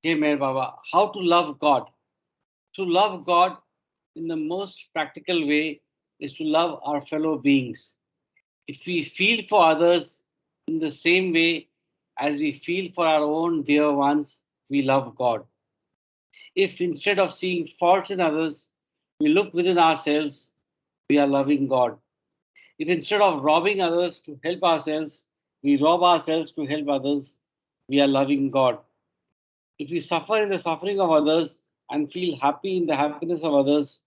Jai Meher Baba. How to love God? To love God in the most practical way is to love our fellow beings. If we feel for others in the same way as we feel for our own dear ones, we love God. If instead of seeing faults in others, we look within ourselves, we are loving God. If instead of robbing others to help ourselves, we rob ourselves to help others, we are loving God. If we suffer in the suffering of others and feel happy in the happiness of others,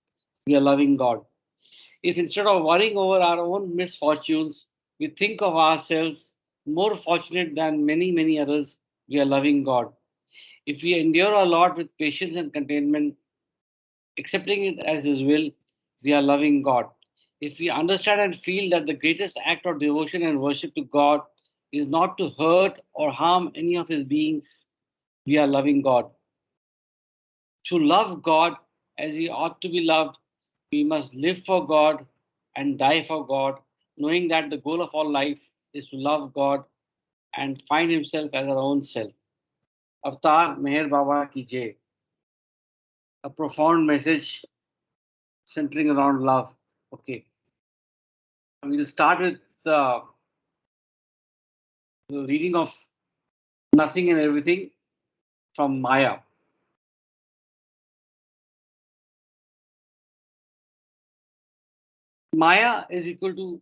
we are loving God. If instead of worrying over our own misfortunes, we think of ourselves more fortunate than many, many others, we are loving God. If we endure a lot with patience and contentment, accepting it as His will, we are loving God. If we understand and feel that the greatest act of devotion and worship to God is not to hurt or harm any of His beings, we are loving God. To love God as He ought to be loved, we must live for God and die for God, knowing that the goal of all life is to love God and find Himself as our own self. Avatar Meher Baba ki Jai. A profound message centering around love. Okay, we'll start with the reading of Nothing and Everything from Maya. Maya is equal to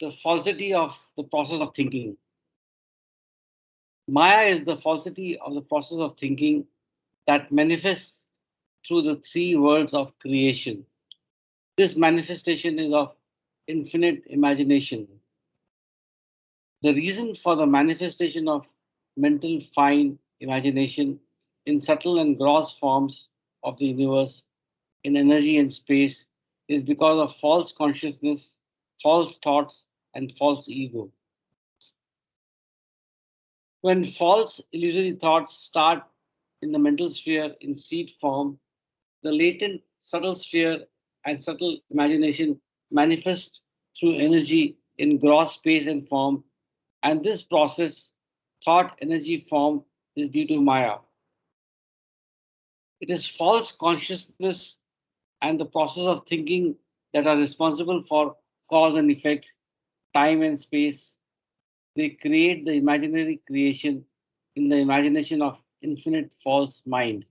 the falsity of the process of thinking. Maya is the falsity of the process of thinking that manifests through the three worlds of creation. This manifestation is of infinite imagination. The reason for the manifestation of mental fine imagination in subtle and gross forms of the universe, in energy and space, is because of false consciousness, false thoughts, and false ego. When false illusory thoughts start in the mental sphere in seed form, the latent subtle sphere and subtle imagination manifest through energy in gross space and form, and this process, thought energy form, is due to Maya. It is false consciousness and the process of thinking that are responsible for cause and effect, time and space. They create the imaginary creation in the imagination of infinite false mind.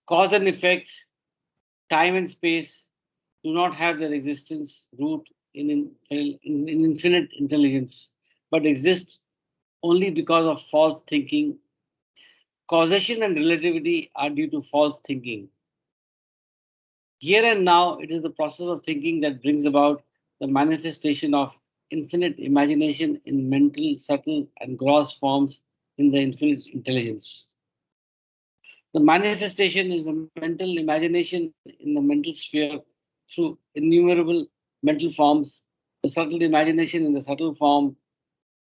Cause and effect, time and space do not have their existence root in infinite intelligence, but exist only because of false thinking. Causation and relativity are due to false thinking. Here and now, it is the process of thinking that brings about the manifestation of infinite imagination in mental, subtle, and gross forms in the infinite intelligence. The manifestation is the mental imagination in the mental sphere through innumerable mental forms, the subtle imagination in the subtle form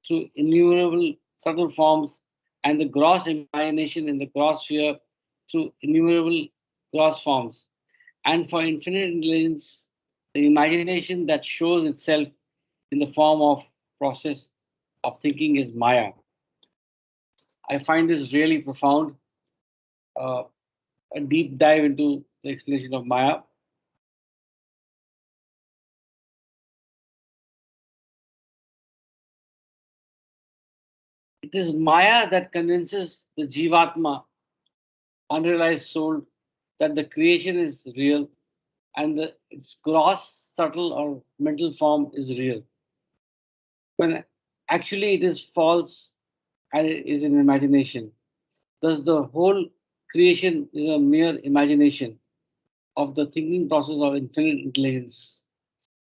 through innumerable subtle forms, and the gross imagination in the gross sphere through innumerable gross forms. And for infinite intelligence, the imagination that shows itself in the form of process of thinking is Maya. I find this really profound. Uh, a deep dive into the explanation of Maya. It is Maya that convinces the Jivatma, unrealized soul, that the creation is real and its gross, subtle, or mental form is real. When actually it is false and it is an imagination. Thus, the whole creation is a mere imagination of the thinking process of infinite intelligence.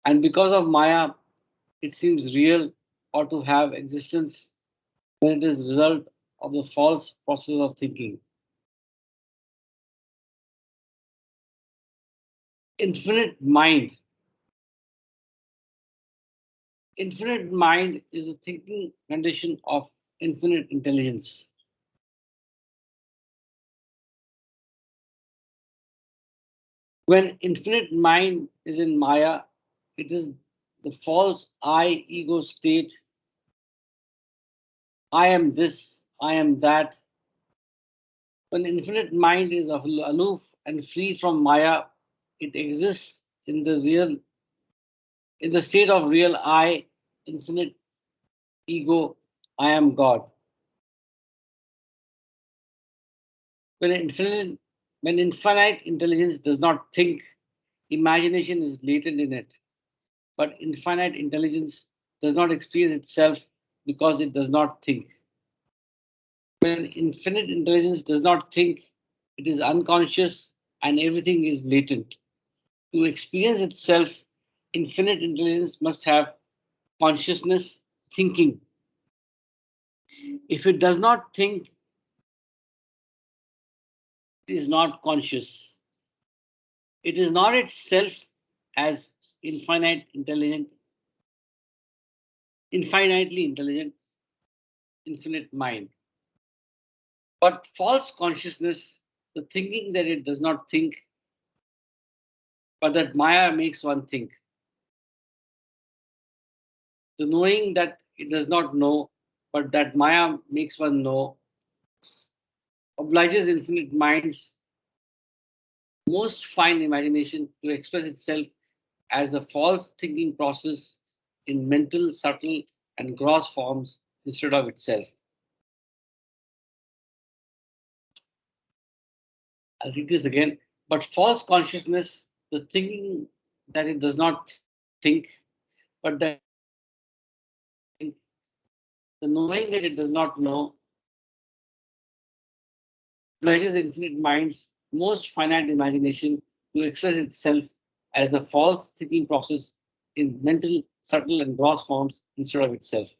And because of Maya, it seems real or to have existence when it is the result of the false process of thinking. Infinite mind. Infinite mind is the thinking condition of infinite intelligence. When infinite mind is in Maya, it is the false I ego state. I am this, I am that. When infinite mind is aloof and free from Maya, it exists in the state of real I, infinite ego, I am God. When infinite, when infinite intelligence does not think, imagination is latent in it. But infinite intelligence does not experience itself because it does not think. When infinite intelligence does not think, it is unconscious and everything is latent. To experience itself, infinite intelligence must have consciousness, thinking. If it does not think, it is not conscious. It is not itself as infinitely intelligent, infinite mind. But false consciousness, the thinking that it does not think, but that Maya makes one think. The knowing that it does not know, but that Maya makes one know, obliges infinite mind's most fine imagination to express itself as a false thinking process in mental, subtle, and gross forms instead of itself. I'll read this again. But false consciousness, the thinking that it does not think, but that the knowing that it does not know, pleasures infinite mind's most finite imagination to express itself as a false thinking process in mental, subtle, and gross forms instead of itself.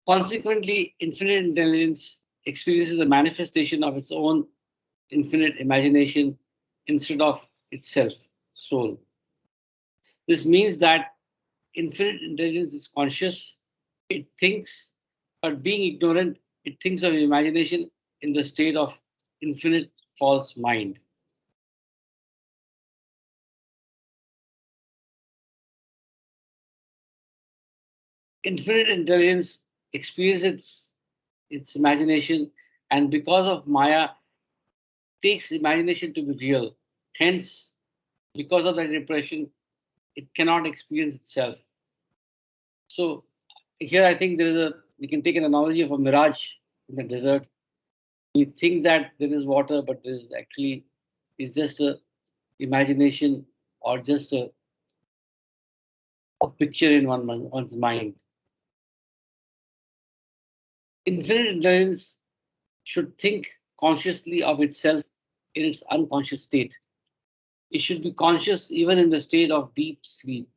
Consequently, infinite intelligence experiences the manifestation of its own infinite imagination instead of itself, soul. This means that infinite intelligence is conscious, it thinks, but being ignorant, it thinks of imagination in the state of infinite false mind. Infinite intelligence experiences its imagination, and because of Maya, takes imagination to be real. Hence, because of that repression, it cannot experience itself. So here I think we can take an analogy of a mirage in the desert. We think that there is water, but there is actually is just a imagination or just a picture in one's mind. Infinite intelligence should think consciously of itself in its unconscious state. It should be conscious even in the state of deep sleep.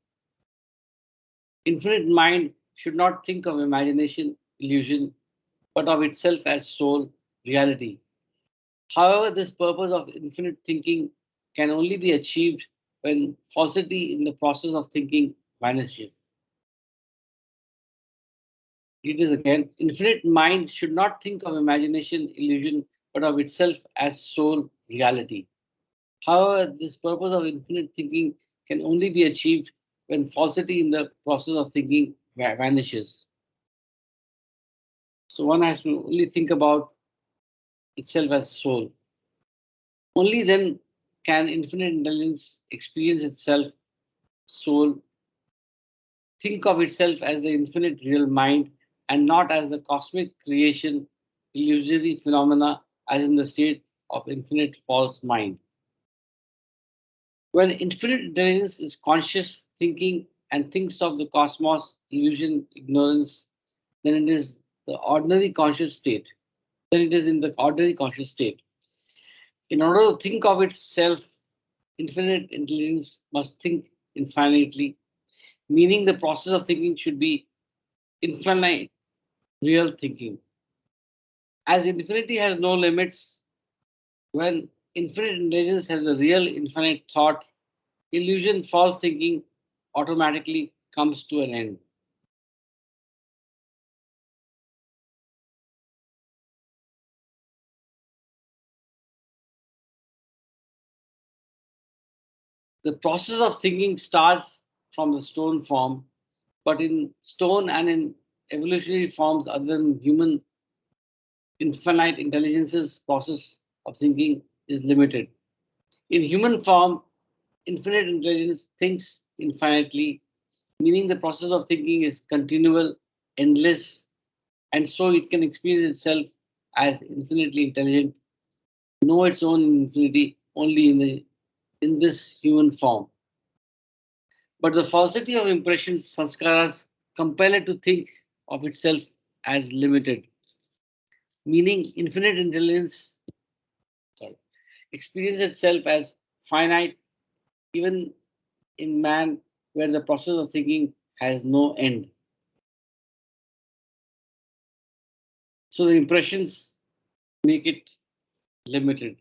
Infinite mind should not think of imagination, illusion, but of itself as soul, reality. However, this purpose of infinite thinking can only be achieved when falsity in the process of thinking vanishes. It is again, infinite mind should not think of imagination, illusion, but of itself as soul, reality. However, this purpose of infinite thinking can only be achieved when falsity in the process of thinking vanishes. So one has to only think about itself as soul. Only then can infinite intelligence experience itself, soul, think of itself as the infinite real mind and not as the cosmic creation, illusory phenomena as in the state of infinite false mind. When infinite intelligence is conscious thinking and thinks of the cosmos, illusion, ignorance, then it is the ordinary conscious state. Then it is in the ordinary conscious state. In order to think of itself, infinite intelligence must think infinitely, meaning the process of thinking should be infinite real thinking. As infinity has no limits, when infinite intelligence has a real infinite thought, illusion, false thinking automatically comes to an end. The process of thinking starts from the stone form, but in stone and in evolutionary forms other than human, infinite intelligence's process of thinking is limited. In human form, infinite intelligence thinks infinitely, meaning the process of thinking is continual, endless, and so it can experience itself as infinitely intelligent, know its own infinity only in this human form. But the falsity of impressions, sanskaras, compel it to think of itself as limited, meaning infinite intelligence, sorry, experience itself as finite, even in man, where the process of thinking has no end. So the impressions make it limited.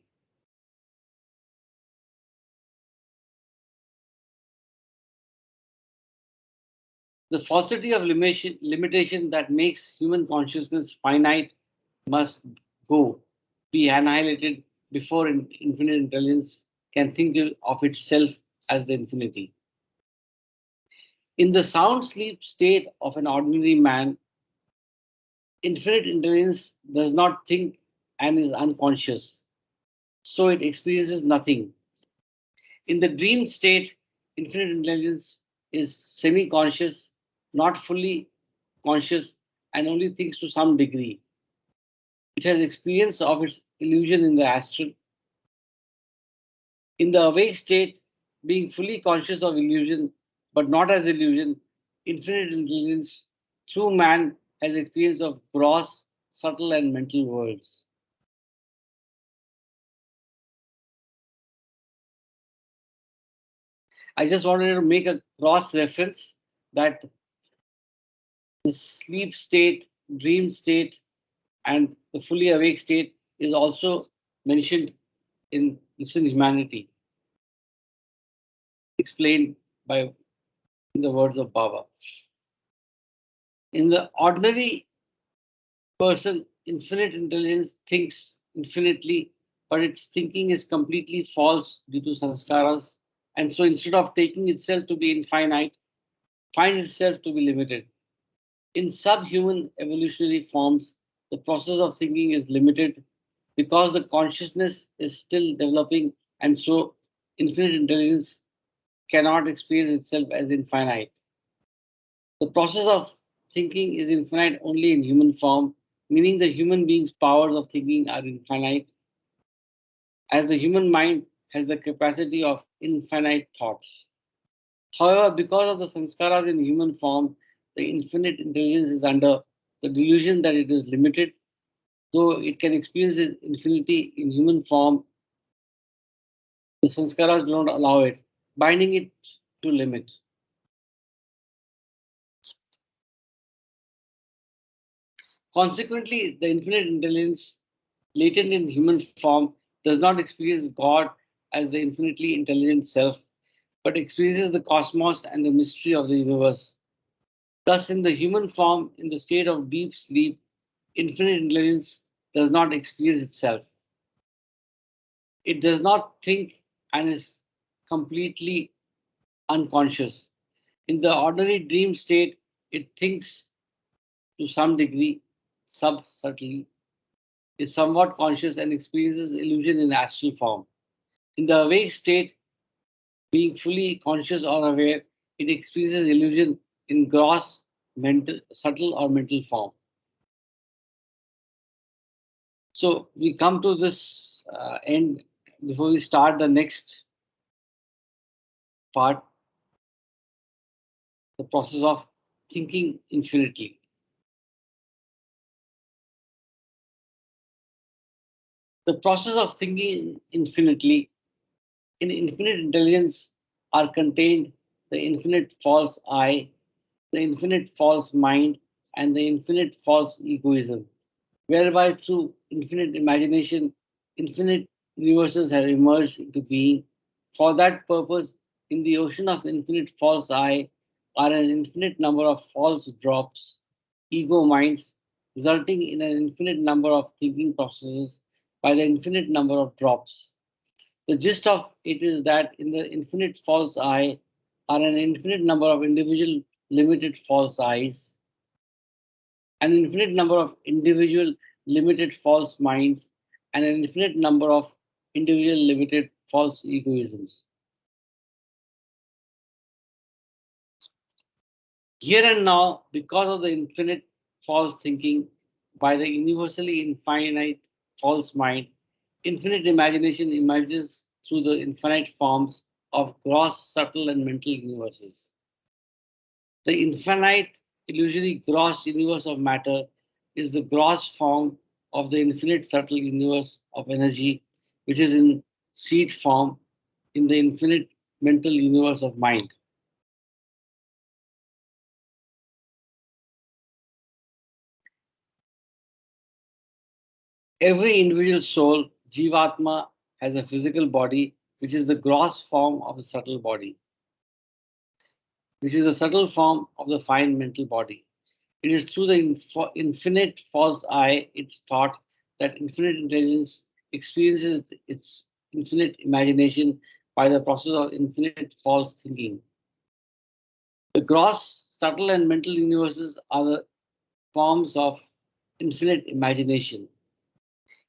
The falsity of limitation that makes human consciousness finite must go, be annihilated before infinite intelligence can think of itself as the infinity. In the sound sleep state of an ordinary man, infinite intelligence does not think and is unconscious, so it experiences nothing. In the dream state, infinite intelligence is semi conscious, not fully conscious, and only thinks to some degree. It has experience of its illusion in the astral. In the awake state, being fully conscious of illusion, but not as illusion, infinite intelligence through man has experience of gross, subtle, and mental worlds. I just wanted to make a cross reference that the sleep state, dream state, and the fully awake state is also mentioned in Listen Humanity, explained by the words of Baba. In the ordinary person, infinite intelligence thinks infinitely, but its thinking is completely false due to sanskaras, and so instead of taking itself to be infinite, finds itself to be limited. In subhuman evolutionary forms, the process of thinking is limited because the consciousness is still developing, and so infinite intelligence cannot experience itself as infinite. The process of thinking is infinite only in human form, meaning the human being's powers of thinking are infinite, as the human mind has the capacity of infinite thoughts. However, because of the sanskaras in human form, the infinite intelligence is under the delusion that it is limited. Though it can experience infinity in human form, the sanskaras do not allow it, binding it to limit. Consequently, the infinite intelligence latent in human form does not experience God as the infinitely intelligent self, but experiences the cosmos and the mystery of the universe. Thus, in the human form, in the state of deep sleep, infinite intelligence does not experience itself. It does not think and is completely unconscious. In the ordinary dream state, it thinks to some degree, subtly, is somewhat conscious and experiences illusion in astral form. In the awake state, being fully conscious or aware, it experiences illusion in gross, mental, subtle or mental form. So we come to this end before we start the next part, the process of thinking infinitely. The process of thinking infinitely in infinite intelligence are contained the infinite false I, the infinite false mind, and the infinite false egoism, whereby through infinite imagination, infinite universes have emerged into being. For that purpose, in the ocean of infinite false I are an infinite number of false drops, ego minds, resulting in an infinite number of thinking processes by the infinite number of drops. The gist of it is that in the infinite false I are an infinite number of individual limited false eyes, an infinite number of individual limited false minds, and an infinite number of individual limited false egoisms. Here and now, because of the infinite false thinking by the universally infinite false mind, infinite imagination emerges through the infinite forms of gross, subtle, and mental universes. The infinite, illusory gross universe of matter is the gross form of the infinite subtle universe of energy, which is in seed form in the infinite mental universe of mind. Every individual soul, Jivatma, has a physical body, which is the gross form of the subtle body, which is the subtle form of the fine mental body. It is through the infinite false I, its thought, that infinite intelligence experiences its infinite imagination by the process of infinite false thinking. The gross, subtle, and mental universes are the forms of infinite imagination.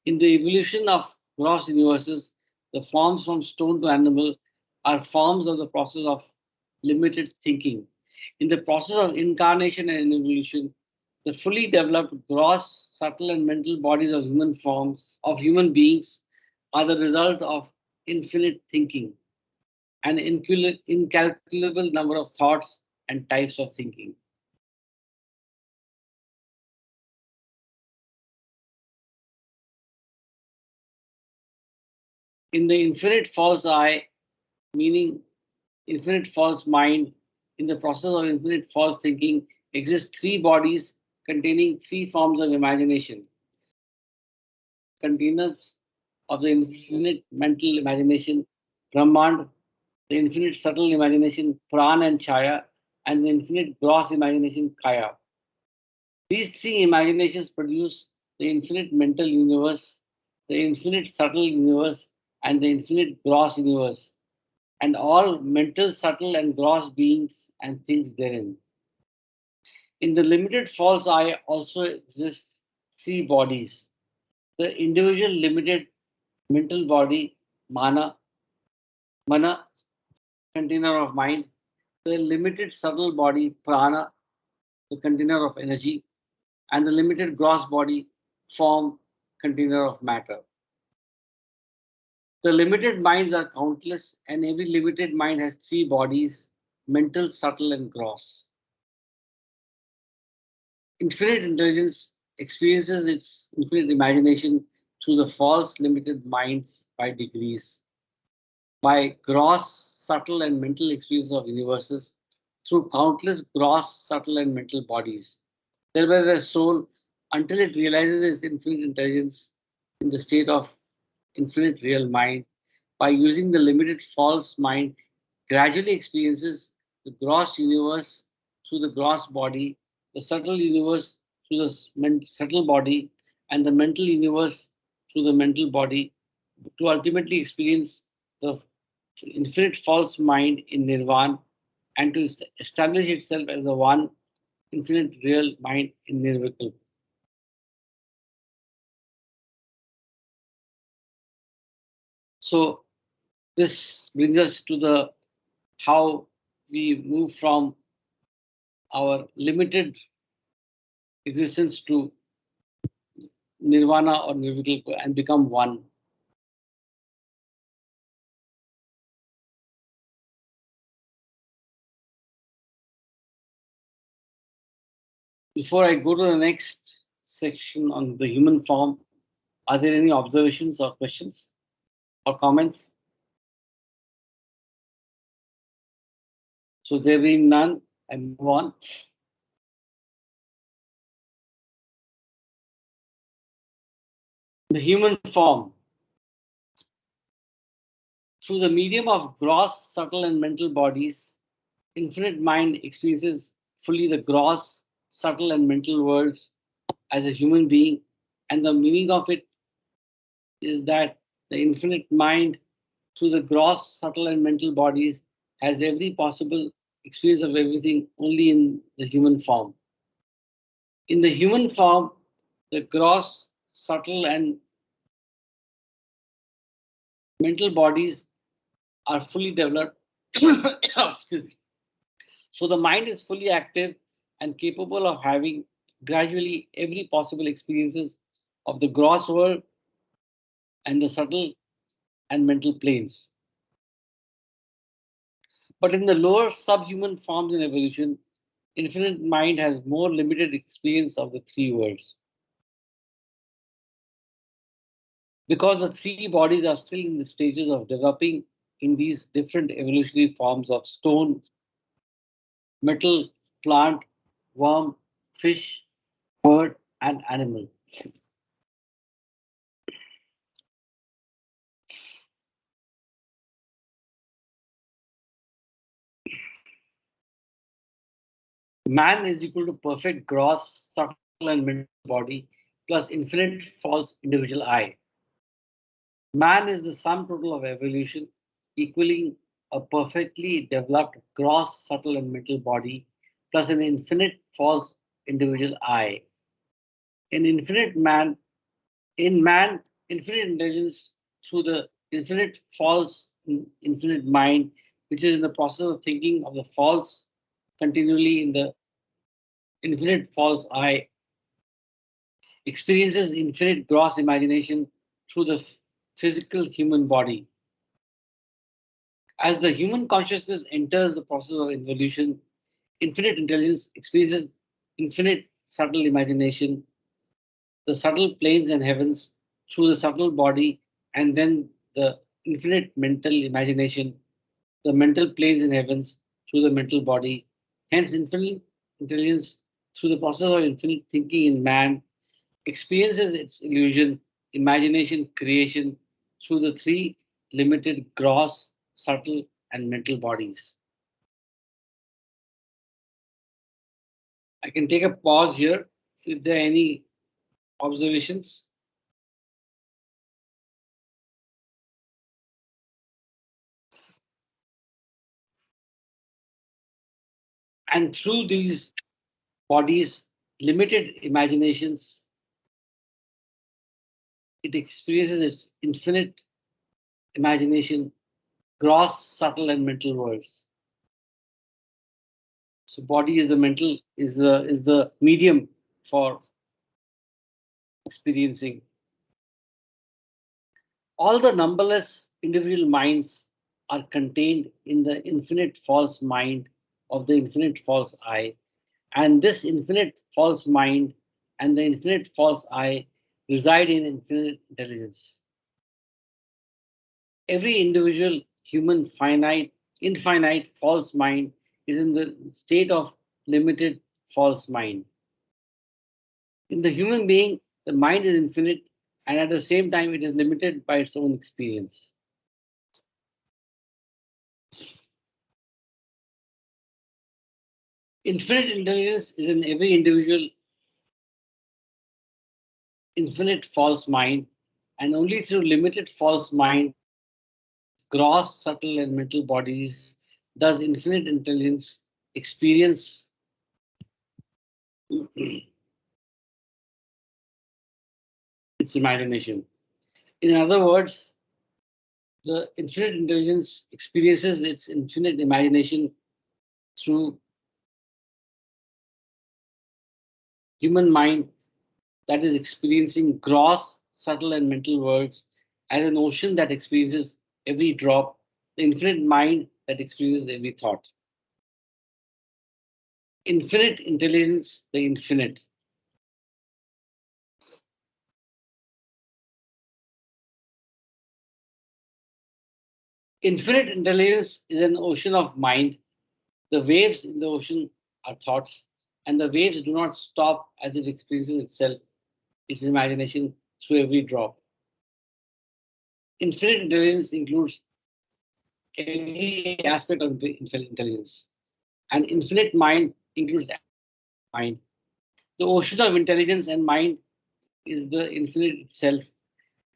In the evolution of gross universes, the forms from stone to animal are forms of the process of limited thinking. In the process of incarnation and evolution, the fully developed gross, subtle, and mental bodies of human forms, of human beings, are the result of infinite thinking, an incalculable number of thoughts and types of thinking. In the infinite false I, meaning infinite false mind, in the process of infinite false thinking, exist three bodies containing three forms of imagination, containers of the infinite mental imagination, Brahmand, the infinite subtle imagination, Pran and Chaya, and the infinite gross imagination, Kaya. These three imaginations produce the infinite mental universe, the infinite subtle universe, and the infinite gross universe, and all mental, subtle, and gross beings and things therein. In the limited false I also exist three bodies. The individual limited mental body, mana, container of mind. The limited subtle body, prana, the container of energy. And the limited gross body, form, container of matter. The limited minds are countless, and every limited mind has three bodies, mental, subtle, and gross. Infinite intelligence experiences its infinite imagination through the false limited minds by degrees, by gross, subtle, and mental experiences of universes, through countless gross, subtle, and mental bodies. Thereby, the soul, until it realizes its infinite intelligence in the state of infinite real mind, by using the limited false mind, gradually experiences the gross universe through the gross body, the subtle universe through the subtle body, and the mental universe through the mental body, to ultimately experience the infinite false mind in nirvana and to establish itself as the one infinite real mind in nirvikalpa. So this brings us to the how we move from our limited existence to nirvana or nirvikalpa and become one. Before I go to the next section on the human form, are there any observations or questions or comments? So there being none, I move on. The human form. Through the medium of gross, subtle, and mental bodies, infinite mind experiences fully the gross, subtle, and mental worlds as a human being, and the meaning of it is that the infinite mind, through the gross, subtle, and mental bodies, has every possible experience of everything only in the human form. In the human form, the gross, subtle, and mental bodies are fully developed. Excuse me. So the mind is fully active and capable of having gradually every possible experiences of the gross world and the subtle and mental planes. But in the lower subhuman forms in evolution, infinite mind has more limited experience of the three worlds. Because the three bodies are still in the stages of developing in these different evolutionary forms of stone, metal, plant, worm, fish, bird, and animal. Man is equal to perfect gross, subtle, and mental body plus infinite false individual I. Man is the sum total of evolution, equaling a perfectly developed gross, subtle, and mental body plus an infinite false individual I. In infinite man, in man, infinite intelligence through the infinite false, infinite mind, which is in the process of thinking of the false continually in the infinite false I, experiences infinite gross imagination through the physical human body. As the human consciousness enters the process of evolution, infinite intelligence experiences infinite subtle imagination, the subtle planes and heavens through the subtle body, and then the infinite mental imagination, the mental planes and heavens through the mental body. Hence, infinite intelligence through the process of infinite thinking in man experiences its illusion, imagination, creation through the three limited gross, subtle, and mental bodies. I can take a pause here if there are any observations. And through these bodies, limited imaginations, it experiences its infinite imagination, gross, subtle, and mental worlds. So body is the mental, is the medium for experiencing. All the numberless individual minds are contained in the infinite false mind of the infinite false I. And this infinite false mind and the infinite false I reside in infinite intelligence. Every individual human infinite false mind is in the state of limited false mind. In the human being, the mind is infinite and at the same time it is limited by its own experience. Infinite intelligence is in every individual infinite false mind, and only through limited false mind, gross, subtle, and mental bodies does infinite intelligence experience its imagination. In other words, the infinite intelligence experiences its infinite imagination through human mind that is experiencing gross, subtle, and mental worlds as an ocean that experiences every drop, the infinite mind that experiences every thought. Infinite intelligence, the infinite. Infinite intelligence is an ocean of mind. The waves in the ocean are thoughts, and the waves do not stop as it experiences itself, its imagination through every drop. Infinite intelligence includes every aspect of intelligence, and infinite mind includes mind. The ocean of intelligence and mind is the infinite itself,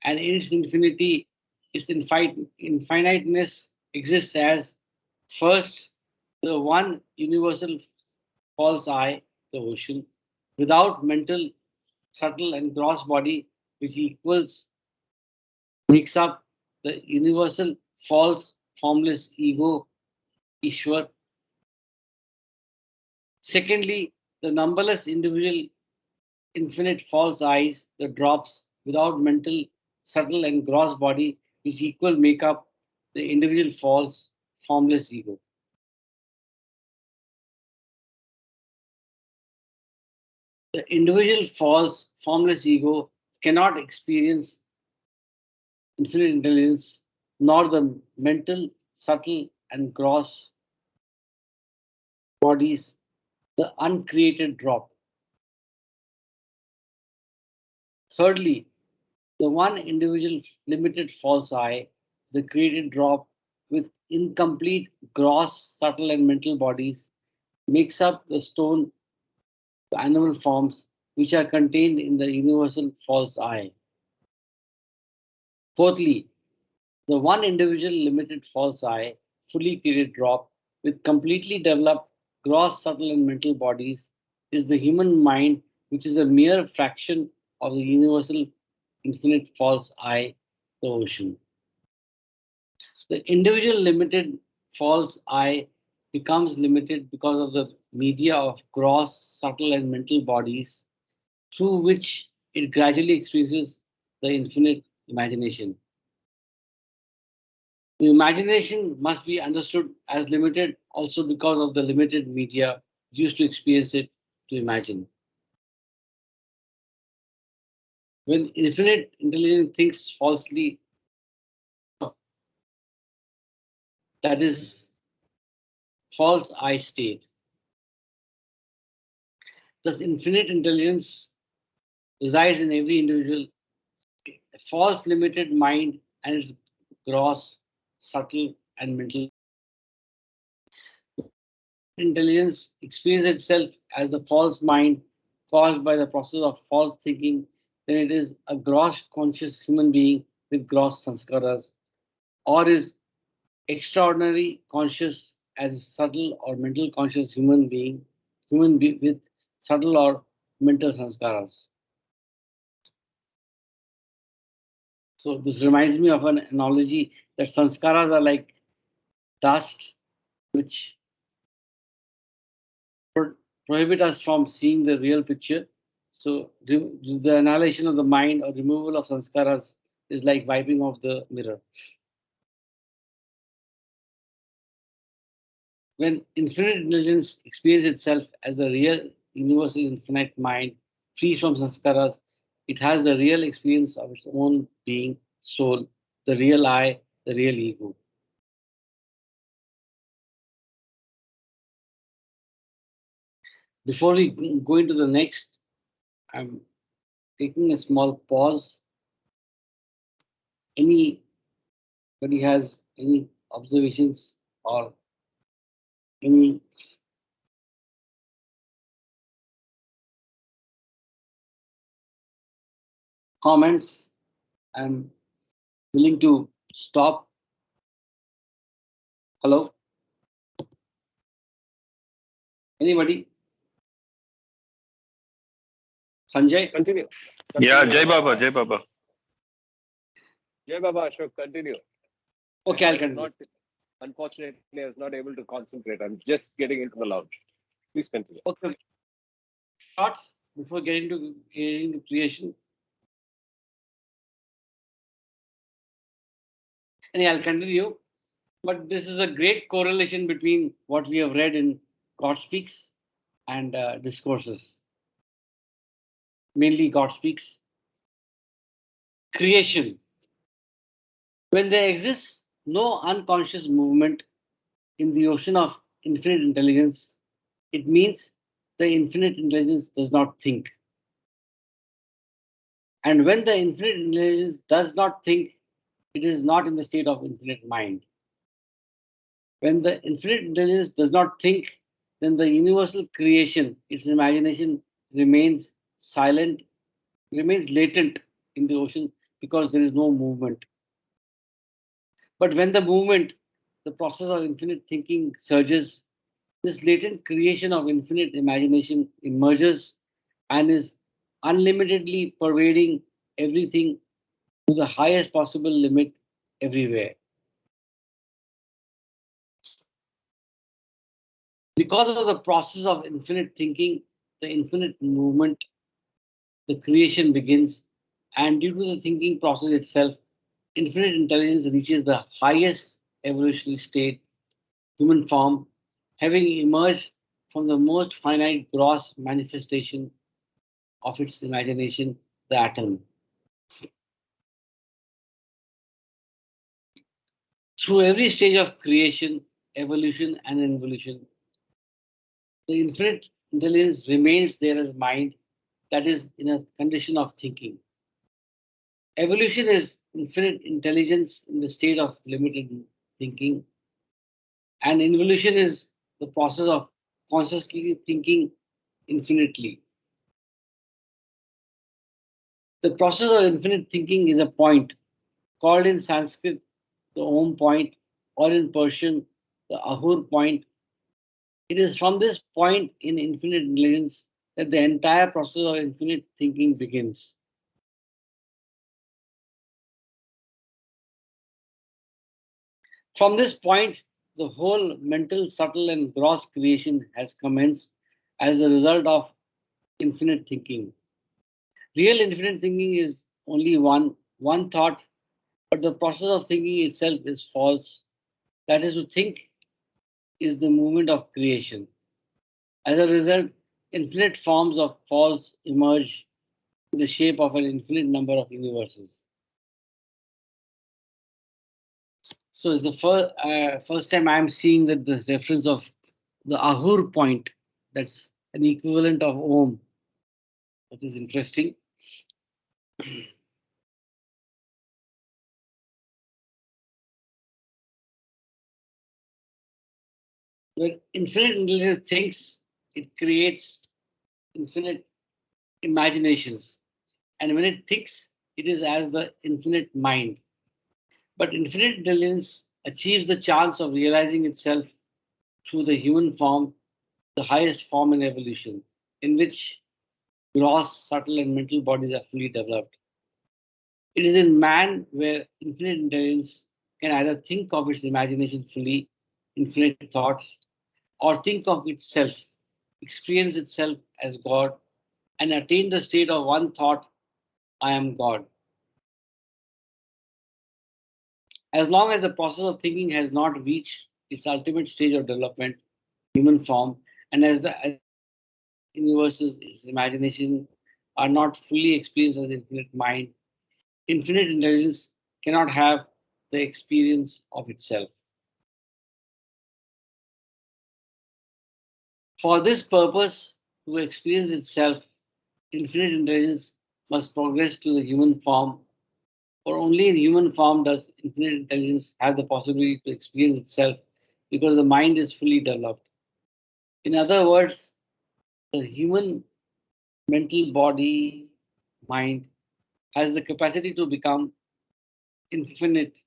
and in its infinity, its infiniteness exists as first the one universal false I, the ocean. without mental, subtle, and gross body, which equals makes up the universal false formless ego, Ishwar. Secondly, the numberless individual infinite false eyes, the drops without mental, subtle, and gross body, which equal make up the individual false formless ego. The individual false formless ego cannot experience infinite intelligence, nor the mental, subtle, and gross bodies, the uncreated drop. Thirdly, the one individual limited false I, the created drop with incomplete gross, subtle, and mental bodies, makes up the stone animal forms which are contained in the universal false I. Fourthly, the one individual limited false I, fully created drop with completely developed gross, subtle, and mental bodies is the human mind, which is a mere fraction of the universal infinite false I, the ocean. The individual limited false I becomes limited because of the media of gross, subtle, and mental bodies through which it gradually experiences the infinite imagination. The imagination must be understood as limited also because of the limited media used to experience it to imagine. When infinite intelligence thinks falsely, that is false I state. Thus, infinite intelligence resides in every individual, a false limited mind and its gross, subtle, and mental intelligence experiences itself as the false mind caused by the process of false thinking, then it is a gross conscious human being with gross sanskaras, or is extraordinary conscious as a subtle or mental conscious with subtle or mental sanskaras. So this reminds me of an analogy that sanskaras are like dust which prohibit us from seeing the real picture. So the annihilation of the mind or removal of sanskaras is like wiping off the mirror. When infinite intelligence experiences itself as the real universal infinite mind, free from sanskaras, it has the real experience of its own being, soul, the real I, the real ego. Before we go into the next, I'm taking a small pause. Anybody has any observations or any comments? I'm willing to stop. Hello? Anybody? Sanjay? Continue. Yeah, Jai Baba, Jai Baba. Jai Baba Ashok, continue. Okay, I'll continue. Unfortunately, I was not able to concentrate. I'm just getting into the lounge. Please continue. Okay. Thoughts before getting to creation? And I'll continue. But this is a great correlation between what we have read in God Speaks and discourses. Mainly God Speaks. Creation. When there exists no unconscious movement in the ocean of infinite intelligence, it means the infinite intelligence does not think. And when the infinite intelligence does not think, it is not in the state of infinite mind. When the infinite intelligence does not think, then the universal creation, its imagination, remains silent, remains latent in the ocean because there is no movement. But when the movement, the process of infinite thinking surges, this latent creation of infinite imagination emerges and is unlimitedly pervading everything to the highest possible limit everywhere. Because of the process of infinite thinking, the infinite movement, the creation begins, and due to the thinking process itself, infinite intelligence reaches the highest evolutionary state, human form, having emerged from the most finite gross manifestation of its imagination, the atom. Through every stage of creation, evolution, and involution, the infinite intelligence remains there as mind, that is, in a condition of thinking. Evolution is infinite intelligence in the state of limited thinking, and involution is the process of consciously thinking infinitely. The process of infinite thinking is a point, called in Sanskrit the Om point, or in Persian the Ahur point. It is from this point in infinite intelligence that the entire process of infinite thinking begins. From this point, the whole mental, subtle, and gross creation has commenced as a result of infinite thinking. Real infinite thinking is only one thought, but the process of thinking itself is false. That is, to think is the movement of creation. As a result, infinite forms of false emerge in the shape of an infinite number of universes. So it's the first time I'm seeing that the reference of the Ahur point, that's an equivalent of Om. That is interesting. When infinite intelligence thinks, it creates infinite imaginations. And when it thinks, it is as the infinite mind. But infinite intelligence achieves the chance of realizing itself through the human form, the highest form in evolution, in which gross, subtle, and mental bodies are fully developed. It is in man where infinite intelligence can either think of its imagination fully, infinite thoughts, or think of itself, experience itself as God, and attain the state of one thought, I am God. As long as the process of thinking has not reached its ultimate stage of development, human form, and as the universes, its imagination, are not fully experienced as infinite mind, infinite intelligence cannot have the experience of itself. For this purpose, to experience itself, infinite intelligence must progress to the human form, for only in human form does infinite intelligence have the possibility to experience itself because the mind is fully developed. In other words, the human mental body, mind, has the capacity to become infinite,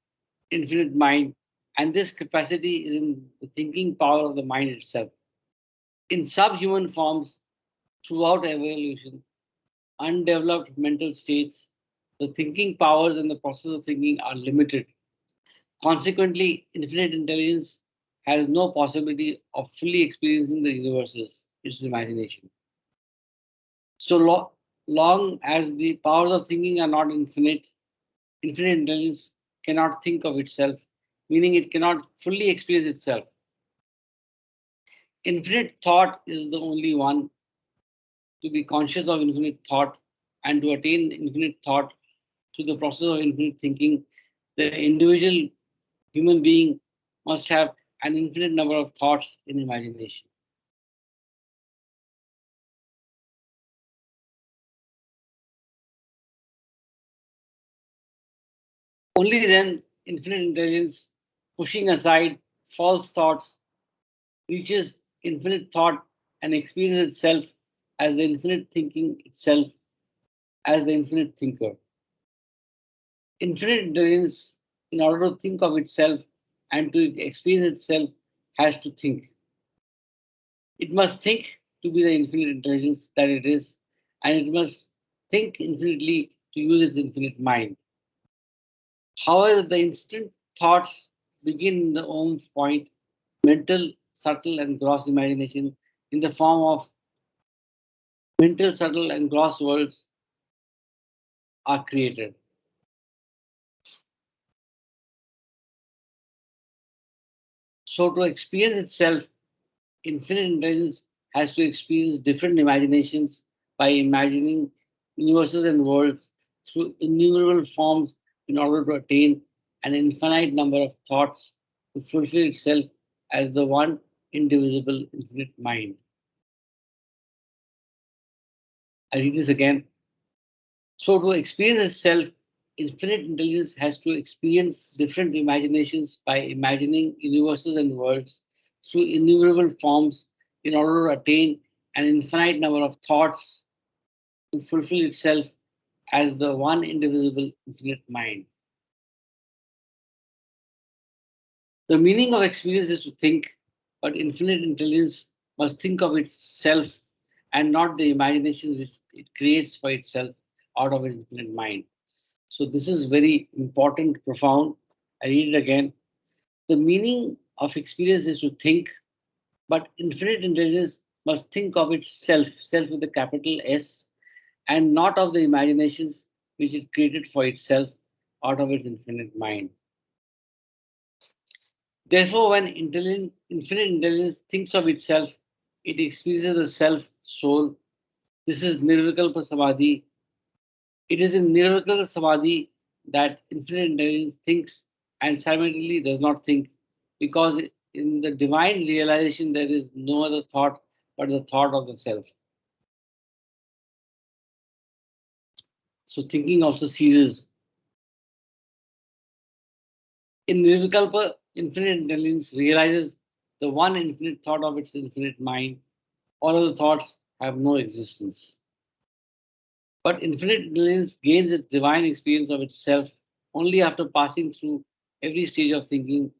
infinite mind, and this capacity is in the thinking power of the mind itself. In subhuman forms, throughout evolution, undeveloped mental states, the thinking powers and the process of thinking are limited. Consequently, infinite intelligence has no possibility of fully experiencing the universes, its imagination. So long as the powers of thinking are not infinite, infinite intelligence cannot think of itself, meaning it cannot fully experience itself. Infinite thought is the only one. To be conscious of infinite thought and to attain infinite thought through the process of infinite thinking, the individual human being must have an infinite number of thoughts in imagination. Only then infinite intelligence, pushing aside false thoughts, reaches infinite thought and experiences itself as the infinite thinking itself, as the infinite thinker. Infinite intelligence, in order to think of itself and to experience itself, has to think. It must think to be the infinite intelligence that it is, and it must think infinitely to use its infinite mind. However, the instant thoughts begin in the own point, mental, subtle, and gross imagination in the form of mental, subtle, and gross worlds are created. So, to experience itself, infinite intelligence has to experience different imaginations by imagining universes and worlds through innumerable forms in order to attain an infinite number of thoughts to fulfill itself as the one indivisible infinite mind. I read this again. So, to experience itself, infinite intelligence has to experience different imaginations by imagining universes and worlds through innumerable forms in order to attain an infinite number of thoughts to fulfill itself as the one indivisible infinite mind. The meaning of experience is to think, but infinite intelligence must think of itself and not the imaginations which it creates for itself out of its infinite mind. So this is very important, profound. I read it again. The meaning of experience is to think, but infinite intelligence must think of itself, self with a capital S, and not of the imaginations which it created for itself out of its infinite mind. Therefore, when infinite intelligence thinks of itself, it experiences the self, soul. This is Nirvikalpa Samadhi. It is in Nirvikalpa Samadhi that infinite intelligence thinks and simultaneously does not think, because in the divine realization there is no other thought but the thought of the self. So thinking also ceases. In Nirvikalpa, infinite intelligence realizes the one infinite thought of its infinite mind. All other thoughts have no existence. But infinite intelligence gains its divine experience of itself only after passing through every stage of thinking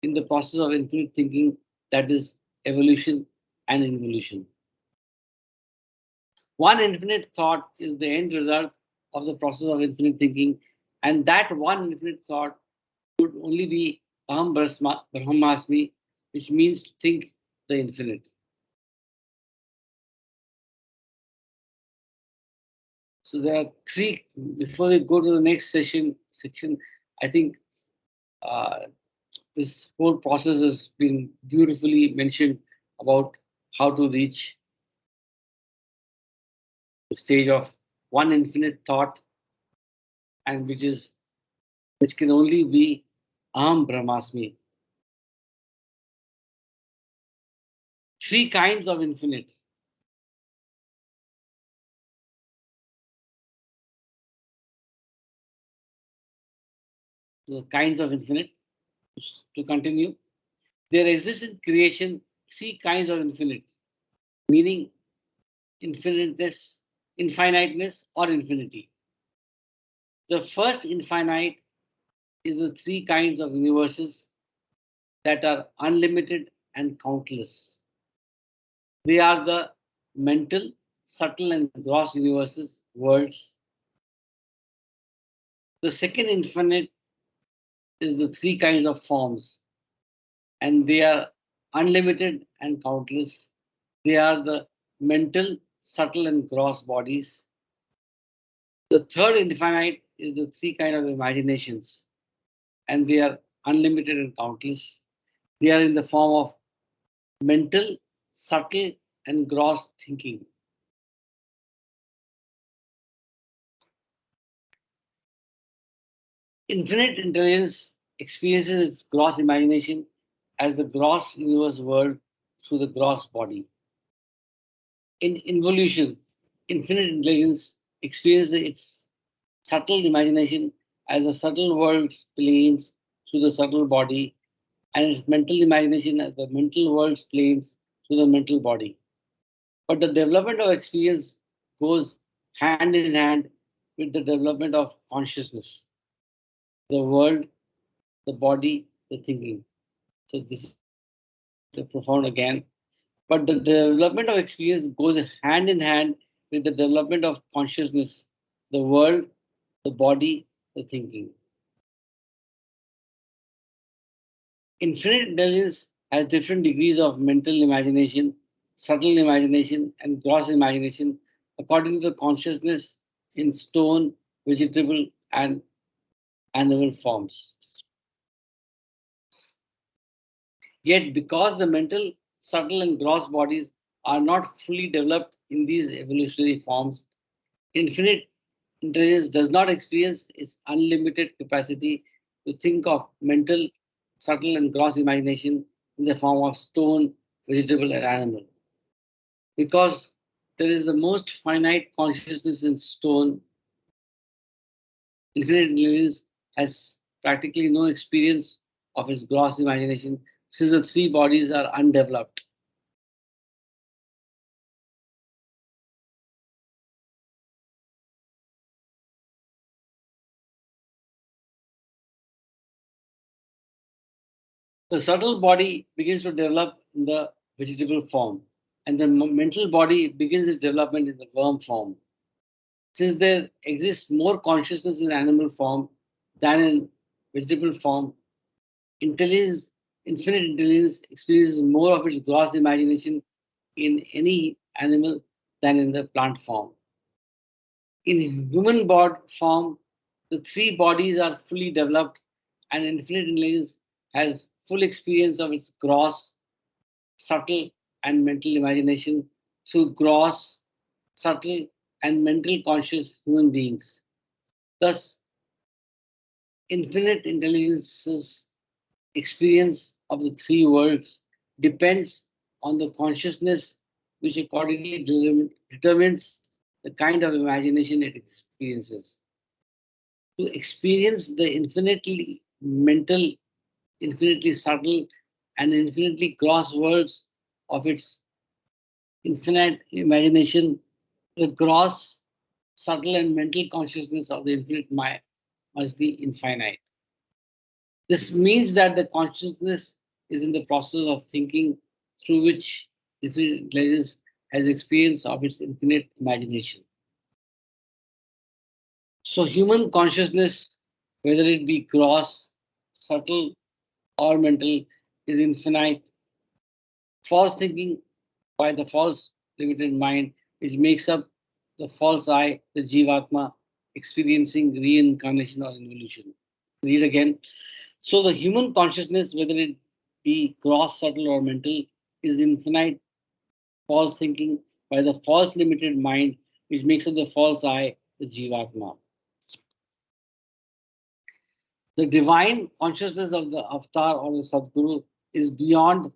in the process of infinite thinking, that is, evolution and involution. One infinite thought is the end result of the process of infinite thinking, and that one infinite thought could only be Brahmasmi, which means to think the infinite. So there are three. Before we go to the next section, I think uh, this whole process has been beautifully mentioned about how to reach the stage of one infinite thought, and which can only be Aham Brahmasmi. Three kinds of infinite. The kinds of infinite. To continue, there exist in creation three kinds of infinite, meaning infiniteness, infiniteness, or infinity. The first infinite is the three kinds of universes that are unlimited and countless. They are the mental, subtle, and gross universes, worlds. The second infinite is the three kinds of forms, and they are unlimited and countless. They are the mental, subtle, and gross bodies. The third infinite is the three kinds of imaginations, and they are unlimited and countless. They are in the form of mental, subtle, and gross thinking. Infinite intelligence experiences its gross imagination as the gross universe world through the gross body. In involution, infinite intelligence experiences its subtle imagination as the subtle world's planes through the subtle body, and its mental imagination as the mental world's planes through the mental body. But the development of experience goes hand in hand with the development of consciousness, the world, the body, the thinking. So this is profound again. But the development of experience goes hand in hand with the development of consciousness, the world, the body, the thinking. Infinite intelligence has different degrees of mental imagination, subtle imagination, and gross imagination according to the consciousness in stone, vegetable, and animal forms. Yet, because the mental, subtle, and gross bodies are not fully developed in these evolutionary forms, infinite intelligence does not experience its unlimited capacity to think of mental, subtle, and gross imagination in the form of stone, vegetable, and animal. Because there is the most finite consciousness in stone, infinite intelligence has practically no experience of its gross imagination since the three bodies are undeveloped. The subtle body begins to develop in the vegetable form, and the mental body begins its development in the worm form. Since there exists more consciousness in animal form than in vegetable form, intelligence, infinite intelligence experiences more of its gross imagination in any animal than in the plant form. In human body form, the three bodies are fully developed, and infinite intelligence has full experience of its gross, subtle, and mental imagination through gross, subtle, and mental conscious human beings. Thus, infinite intelligence's experience of the three worlds depends on the consciousness, which accordingly determines the kind of imagination it experiences. To experience the infinitely mental, infinitely subtle, and infinitely gross worlds of its infinite imagination, the gross, subtle, and mental consciousness of the infinite mind must be infinite. This means that the consciousness is in the process of thinking through which infinite intelligence has experience of its infinite imagination. So human consciousness, whether it be gross, subtle, or mental, is infinite. False thinking by the false limited mind, which makes up the false I, the Jivatma, experiencing reincarnation or evolution. Read again. So the human consciousness, whether it be gross, subtle, or mental, is infinite false thinking by the false limited mind, which makes up the false I, the Jivatma. The divine consciousness of the avatar or the Sadguru is beyond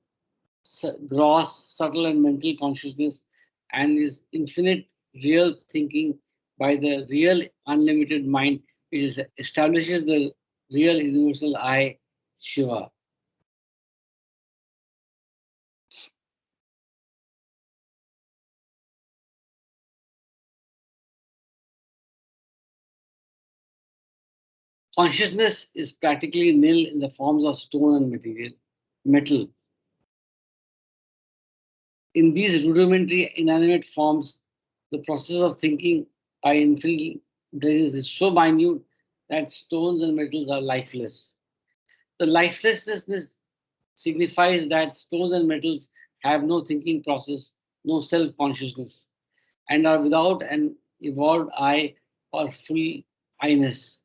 gross, subtle, and mental consciousness and is infinite real thinking by the real unlimited mind, which establishes the real universal I, Shiva. Consciousness is practically nil in the forms of stone and metal. In these rudimentary inanimate forms, the process of thinking by infinite intelligence is so minute that stones and metals are lifeless. The lifelessness signifies that stones and metals have no thinking process, no self-consciousness, and are without an evolved I or full I-ness.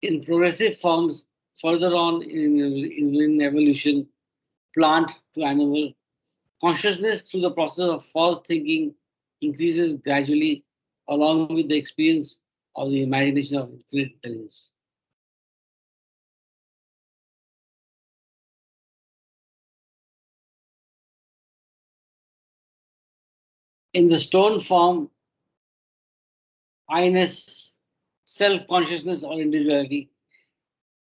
In progressive forms, further on in evolution, plant to animal, consciousness through the process of false thinking increases gradually along with the experience of the imagination of infinite intelligence. In the stone form, I-ness, self-consciousness or individuality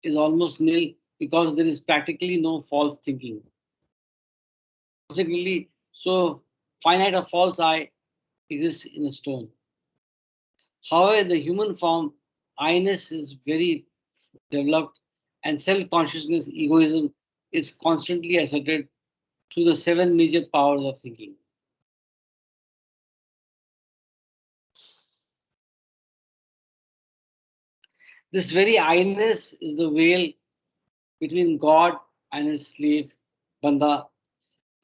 is almost nil because there is practically no false thinking. Consequently, so finite a false I exists in a stone. However, in the human form, I-ness is very developed and self-consciousness, egoism is constantly asserted through the seven major powers of thinking. This very I-ness is the veil between God and his slave, Banda.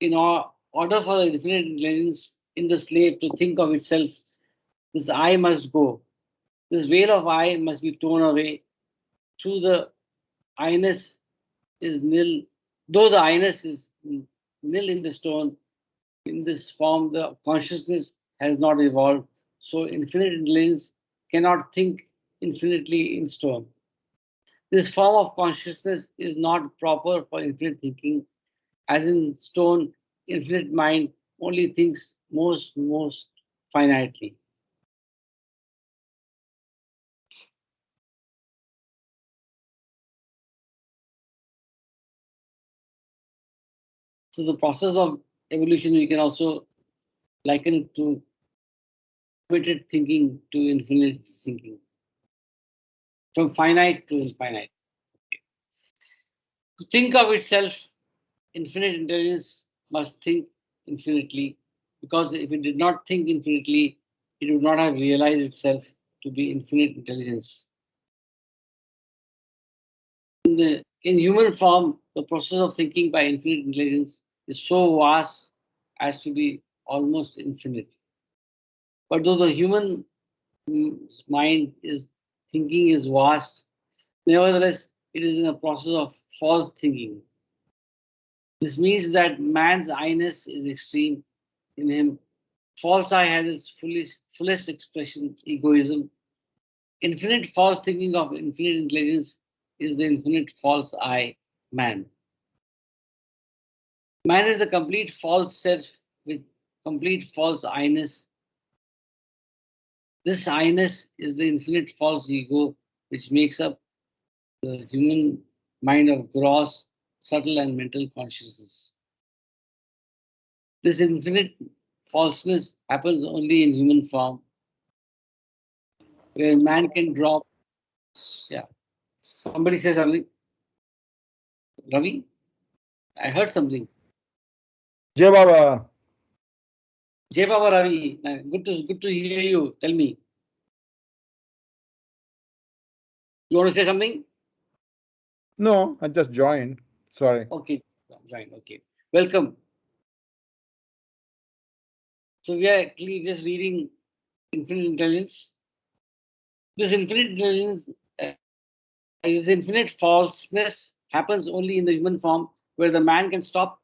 In order for the infinite intelligence in the slave to think of itself, this I must go. This veil of I must be torn away. Through the I-ness is nil. Though the I-ness is nil in the stone, in this form, the consciousness has not evolved. So infinite intelligence cannot think infinitely in stone. This form of consciousness is not proper for infinite thinking. As in stone, infinite mind only thinks most finitely. So the process of evolution we can also liken it to limited thinking to infinite thinking, from finite to infinite. To think of itself, infinite intelligence must think infinitely, because if it did not think infinitely, it would not have realized itself to be infinite intelligence. In human form, the process of thinking by infinite intelligence is so vast as to be almost infinite. But though the human mind is thinking is vast, nevertheless, it is in a process of false thinking. This means that man's I-ness is extreme in him. False I has its fullest expression, egoism. Infinite false thinking of infinite intelligence is the infinite false I, man. Man is the complete false self with complete false I-ness. This I-ness is the infinite false ego which makes up the human mind of gross, subtle, and mental consciousness. This infinite falseness happens only in human form, where man can drop. Yeah. Somebody says something. Ravi, I heard something. Jai Baba. Jai Baba Ravi, good to hear you. Tell me. You want to say something? No, I just joined. Sorry. Okay, right. Okay. Welcome. So we are actually just reading infinite intelligence. This infinite intelligence, this infinite falseness happens only in the human form, where the man can stop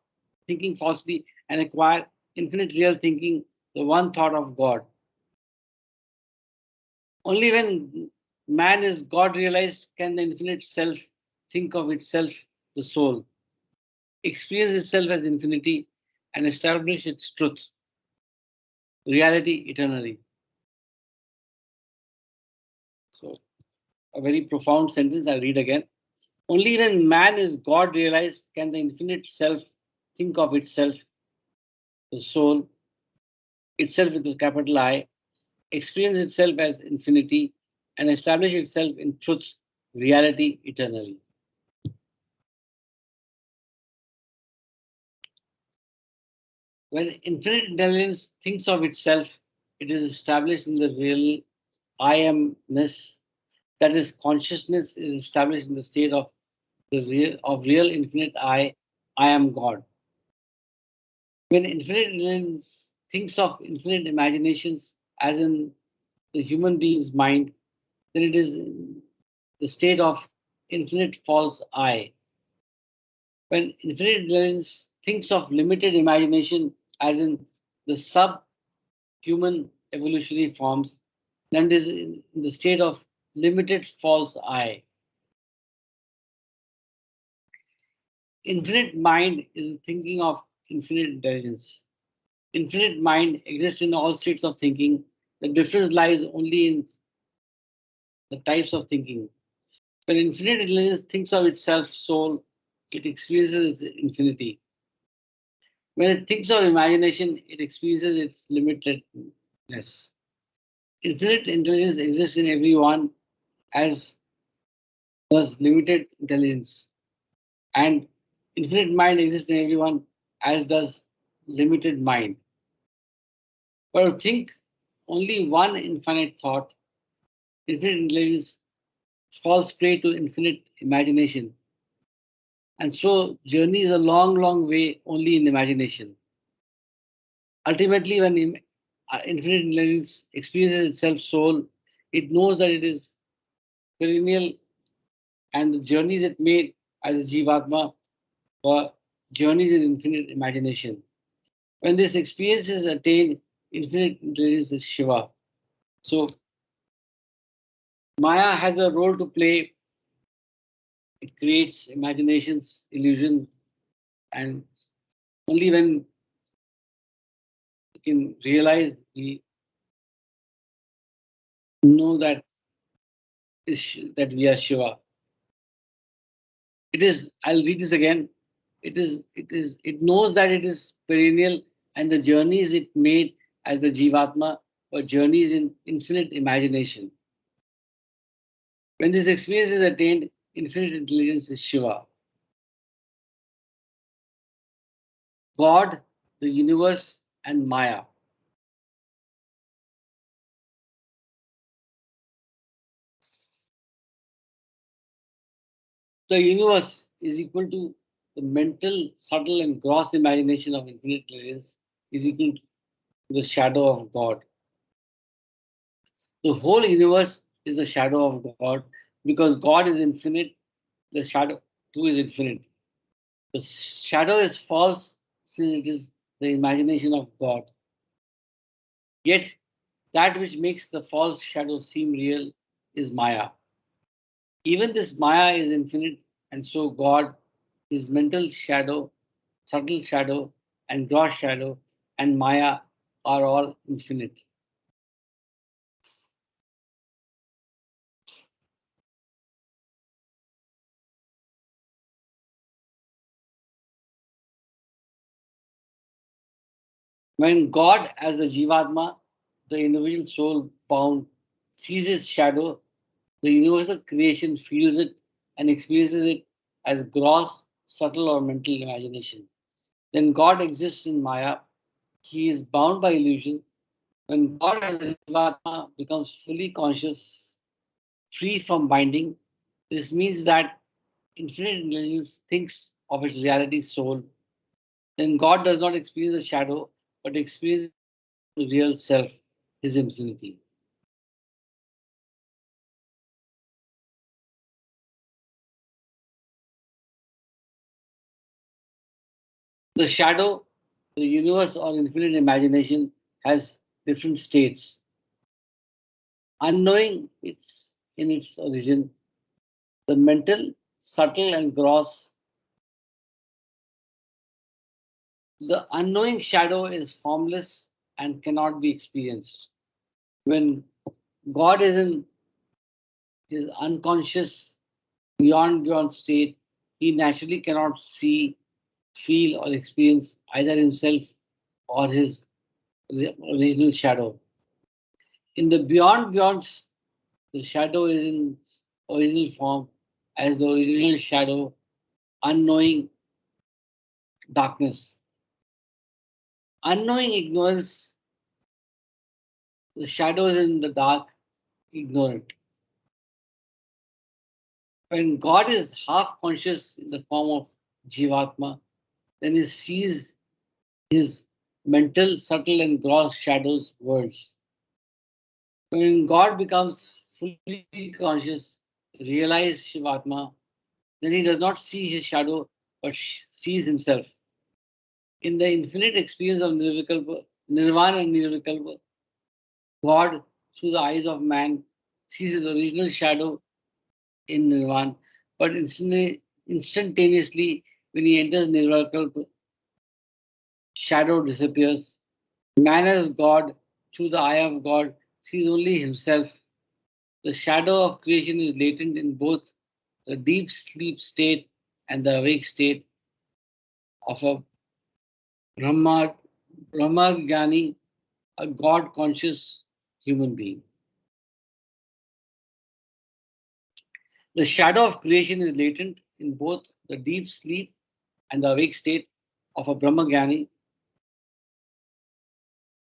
thinking falsely and acquire infinite real thinking, the one thought of God. Only when man is God realized can the infinite self think of itself, the soul, experience itself as infinity, and establish its truth, reality eternally. So, a very profound sentence I'll read again. Only when man is God realized can the infinite self think of itself, the soul, itself with a capital I, experience itself as infinity, and establish itself in truth, reality eternally. When infinite intelligence thinks of itself, it is established in the real I amness. That is, consciousness is established in the state of real infinite I am God. When infinite intelligence thinks of infinite imaginations, as in the human being's mind, then it is in the state of infinite false I. When infinite intelligence thinks of limited imagination, as in the subhuman evolutionary forms, then it is in the state of limited false I. Infinite mind is the thinking of infinite intelligence. Infinite mind exists in all states of thinking. The difference lies only in the types of thinking. When infinite intelligence thinks of itself, soul, it experiences its infinity. When it thinks of imagination, it experiences its limitedness. Infinite intelligence exists in everyone, as does limited intelligence. And infinite mind exists in everyone, as does limited mind. But to think only one infinite thought, infinite intelligence falls prey to infinite imagination, and so journeys a long, long way only in imagination. Ultimately, when infinite intelligence experiences itself soul, it knows that it is perennial, and the journeys it made as a Jivatma were journeys in infinite imagination. When this experience is attained, infinite intelligence is Shiva. So Maya has a role to play. It creates imaginations, illusion, and only when we can realize, we know that that we are Shiva. It is, I'll read this again. It knows that it is perennial, and the journeys it made as the Jivatma were journeys in infinite imagination. When this experience is attained, infinite intelligence is Shiva. God, the universe, and Maya. The universe is equal to the mental, subtle, and gross imagination of infinite intelligence is equal to the shadow of God. The whole universe is the shadow of God because God is infinite, the shadow too is infinite. The shadow is false since it is the imagination of God. Yet, that which makes the false shadow seem real is Maya. Even this Maya is infinite, and so God is mental shadow, subtle shadow, and gross shadow, and Maya are all infinite. When God, as the Jivatma, the individual soul bound, sees his shadow, the universal creation feels it and experiences it as gross, subtle, or mental imagination. Then God exists in Maya. He is bound by illusion. When God as a Jivatma becomes fully conscious, free from binding, this means that infinite intelligence thinks of its reality soul. Then God does not experience the shadow, but experiences the real self, his infinity. The shadow, the universe or infinite imagination has different states. Unknowing its in its origin, the mental, subtle, and gross. The unknowing shadow is formless and cannot be experienced. When God is in his unconscious, beyond state, he naturally cannot see, feel, or experience either himself or his original shadow. In the beyond, the shadow is in its original form as the original shadow, unknowing darkness. Unknowing ignorance, the shadow is in the dark, ignorant. When God is half conscious in the form of Jivatma, then he sees his mental, subtle, and gross shadows, worlds. When God becomes fully conscious, realized Shivatma, then he does not see his shadow but sees himself. In the infinite experience of Nirvana and Nirvikalpa, God, through the eyes of man, sees his original shadow in Nirvana, but instantaneously, when he enters Nirvikalpa, shadow disappears. Man as God, through the eye of God, sees only himself. The shadow of creation is latent in both the deep sleep state and the awake state of a Brahma, Brahmajnani, a God conscious human being. The shadow of creation is latent in both the deep sleep and the awake state of a Brahmajnani,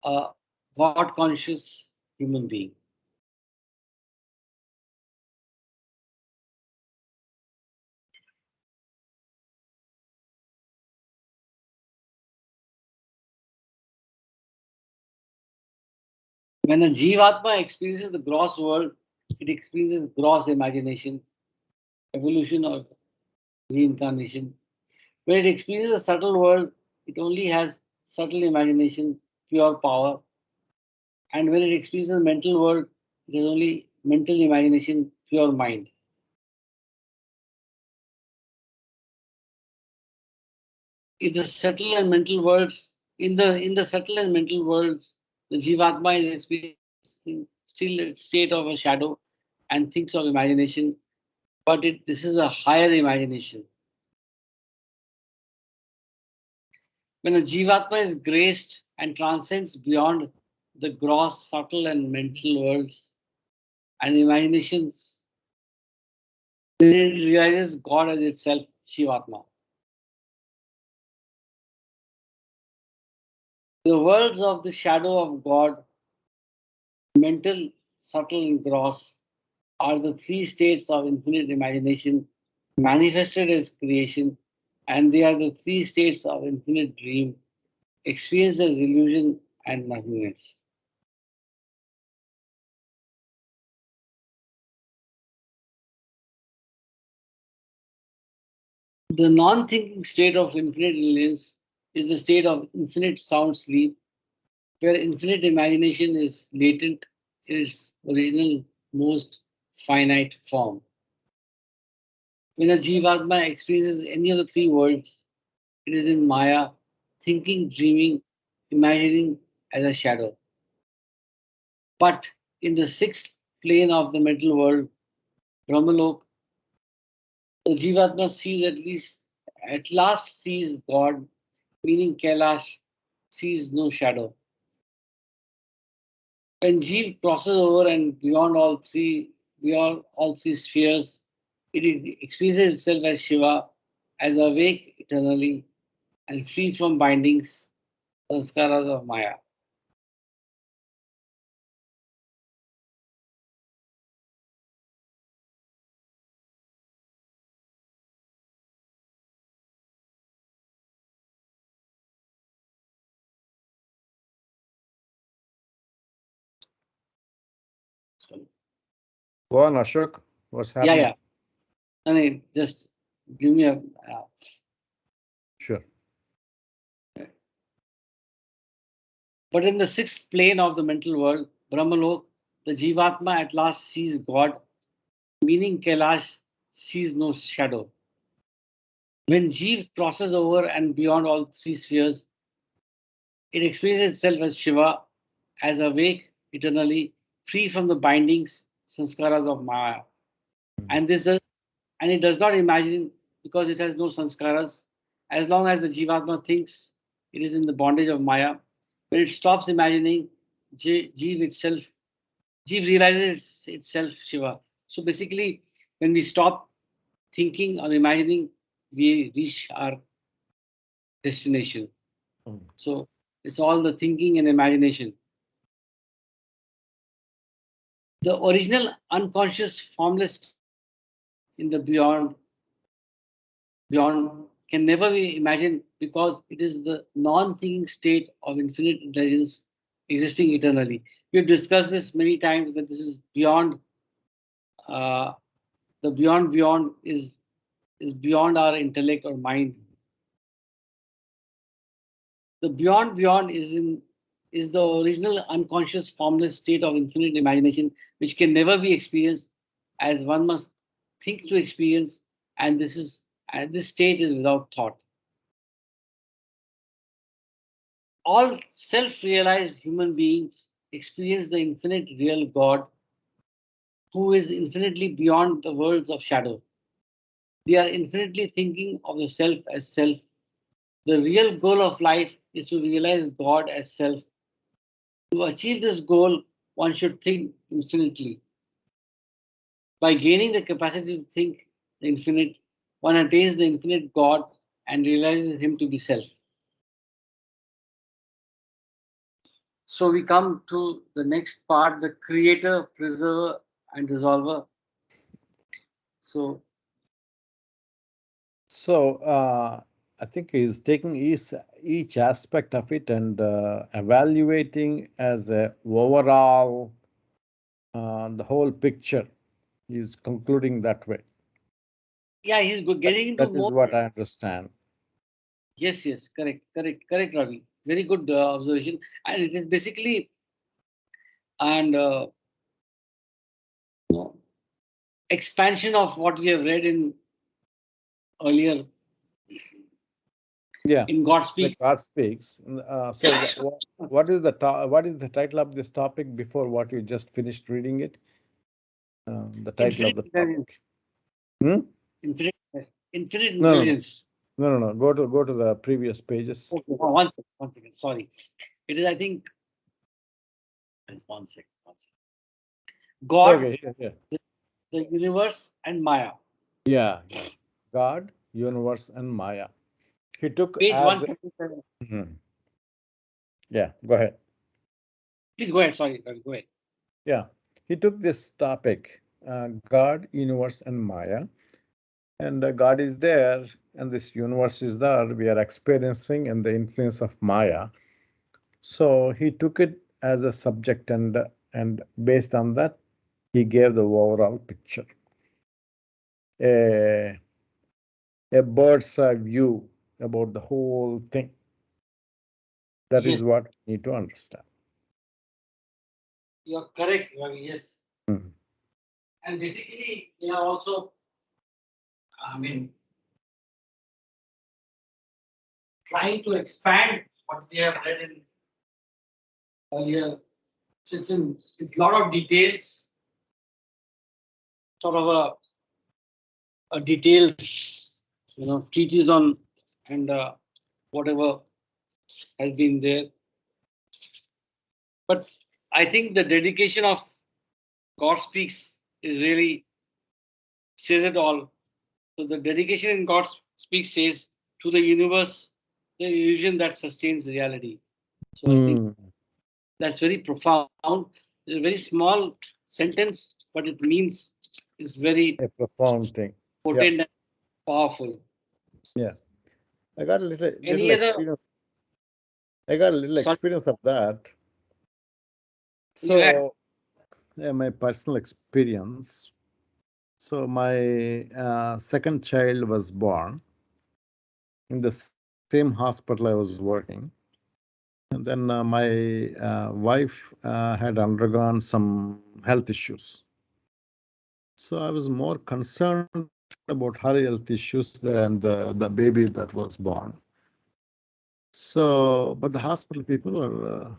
a God conscious human being. When a Jivatma experiences the gross world, it experiences gross imagination, evolution or reincarnation. When it experiences the subtle world, it only has subtle imagination, pure power. And when it experiences the mental world, it has only mental imagination, pure mind. It's the subtle and mental worlds. In the subtle and mental worlds, the Jivatma is experiencing still a state of a shadow and thinks of imagination, but this is a higher imagination. When a Jivatma is graced and transcends beyond the gross, subtle, and mental worlds and imaginations, then it realizes God as itself, Shivatma. The worlds of the shadow of God, mental, subtle, and gross, are the three states of infinite imagination manifested as creation, and they are the three states of infinite dream, experienced as illusion and nothingness. The non-thinking state of infinite illness is the state of infinite sound sleep, where infinite imagination is latent in its original, most finite form. When a Jivatma experiences any of the three worlds, it is in Maya, thinking, dreaming, imagining as a shadow. But in the sixth plane of the mental world, Brahmalok, the Jivatma sees at last sees God, meaning Kailash, sees no shadow. When Jeev crosses over and beyond all three spheres, it experiences itself as Shiva, as awake eternally and free from bindings, sanskaras of Maya. So, Go on, Ashok. What's yeah, happening? yeah. I mean, just give me a. Sure. But in the sixth plane of the mental world, Brahmalok, the Jivatma at last sees God, meaning Kailash sees no shadow. When Jeev crosses over and beyond all three spheres, it experiences itself as Shiva, as awake eternally, free from the bindings, sanskaras of Maya. And and it does not imagine because it has no sanskaras. As long as the Jivatma thinks it is in the bondage of Maya, when it stops imagining, Jeev itself, Jeev realizes it's itself Shiva. So basically, when we stop thinking or imagining, we reach our destination. So it's all the thinking and imagination. The original unconscious formless in the beyond can never be imagined because it is the non-thinking state of infinite intelligence existing eternally. We've discussed this many times that this is beyond the beyond is beyond our intellect or mind. The beyond is the original unconscious formless state of infinite imagination which can never be experienced as one must think to experience, and this state is without thought. All self-realized human beings experience the infinite real God who is infinitely beyond the worlds of shadow. They are infinitely thinking of the self as self. The real goal of life is to realize God as self. To achieve this goal, one should think infinitely. By gaining the capacity to think the infinite, one attains the infinite God and realizes him to be self. So we come to the next part, the creator, preserver, and dissolver. So So I think he's taking each aspect of it and evaluating as a overall the whole picture. He's concluding that way. Yeah, he's getting into That is more. what I understand. Yes, yes, correct, Ravi. Very good observation. And it is basically and you know, expansion of what we have read in earlier Yeah, in God like Speaks. God speaks. So, what is the what is the title of this topic before what you just finished reading it? The title of Infinite the intelligence. topic. Hmm? Infinite, infinite No, no, no, intelligence. no. Go to the previous pages. Okay, one second. Sorry. It is, I think, one second. God, Okay, yeah. the universe, and Maya. Yeah, yeah. God, universe, and Maya. He took Page as 177. Mhm. Yeah, go ahead. Please go ahead. Sorry, Ravi, go ahead. Yeah, he took this topic, God, universe, and Maya, and God is there, and this universe is there. We are experiencing and the influence of Maya. So he took it as a subject, and based on that, he gave the overall picture, a a bird's eye view about the whole thing. That is Yes, what we need to understand. you're correct, Ravi. Yes. Mhm. And basically, they are also, I mean, trying to expand what we have read in earlier. So it's a lot of details, sort of a detailed, treatise on and whatever has been there. But I think the dedication of God Speaks is really says it all. So the dedication in God Speaks says to the universe, the illusion that sustains reality. So I think Mm, that's very profound. It's a very small sentence, but it means it's very a profound thing. Yeah, potent and powerful. yeah. I got a little Any other? experience. I got a little Sorry, experience of that. you had. So, yeah, my personal experience. So, my second child was born in the same hospital I was working. And then my wife had undergone some health issues. So I was more concerned about her health issues than the baby that was born. So, but the hospital people were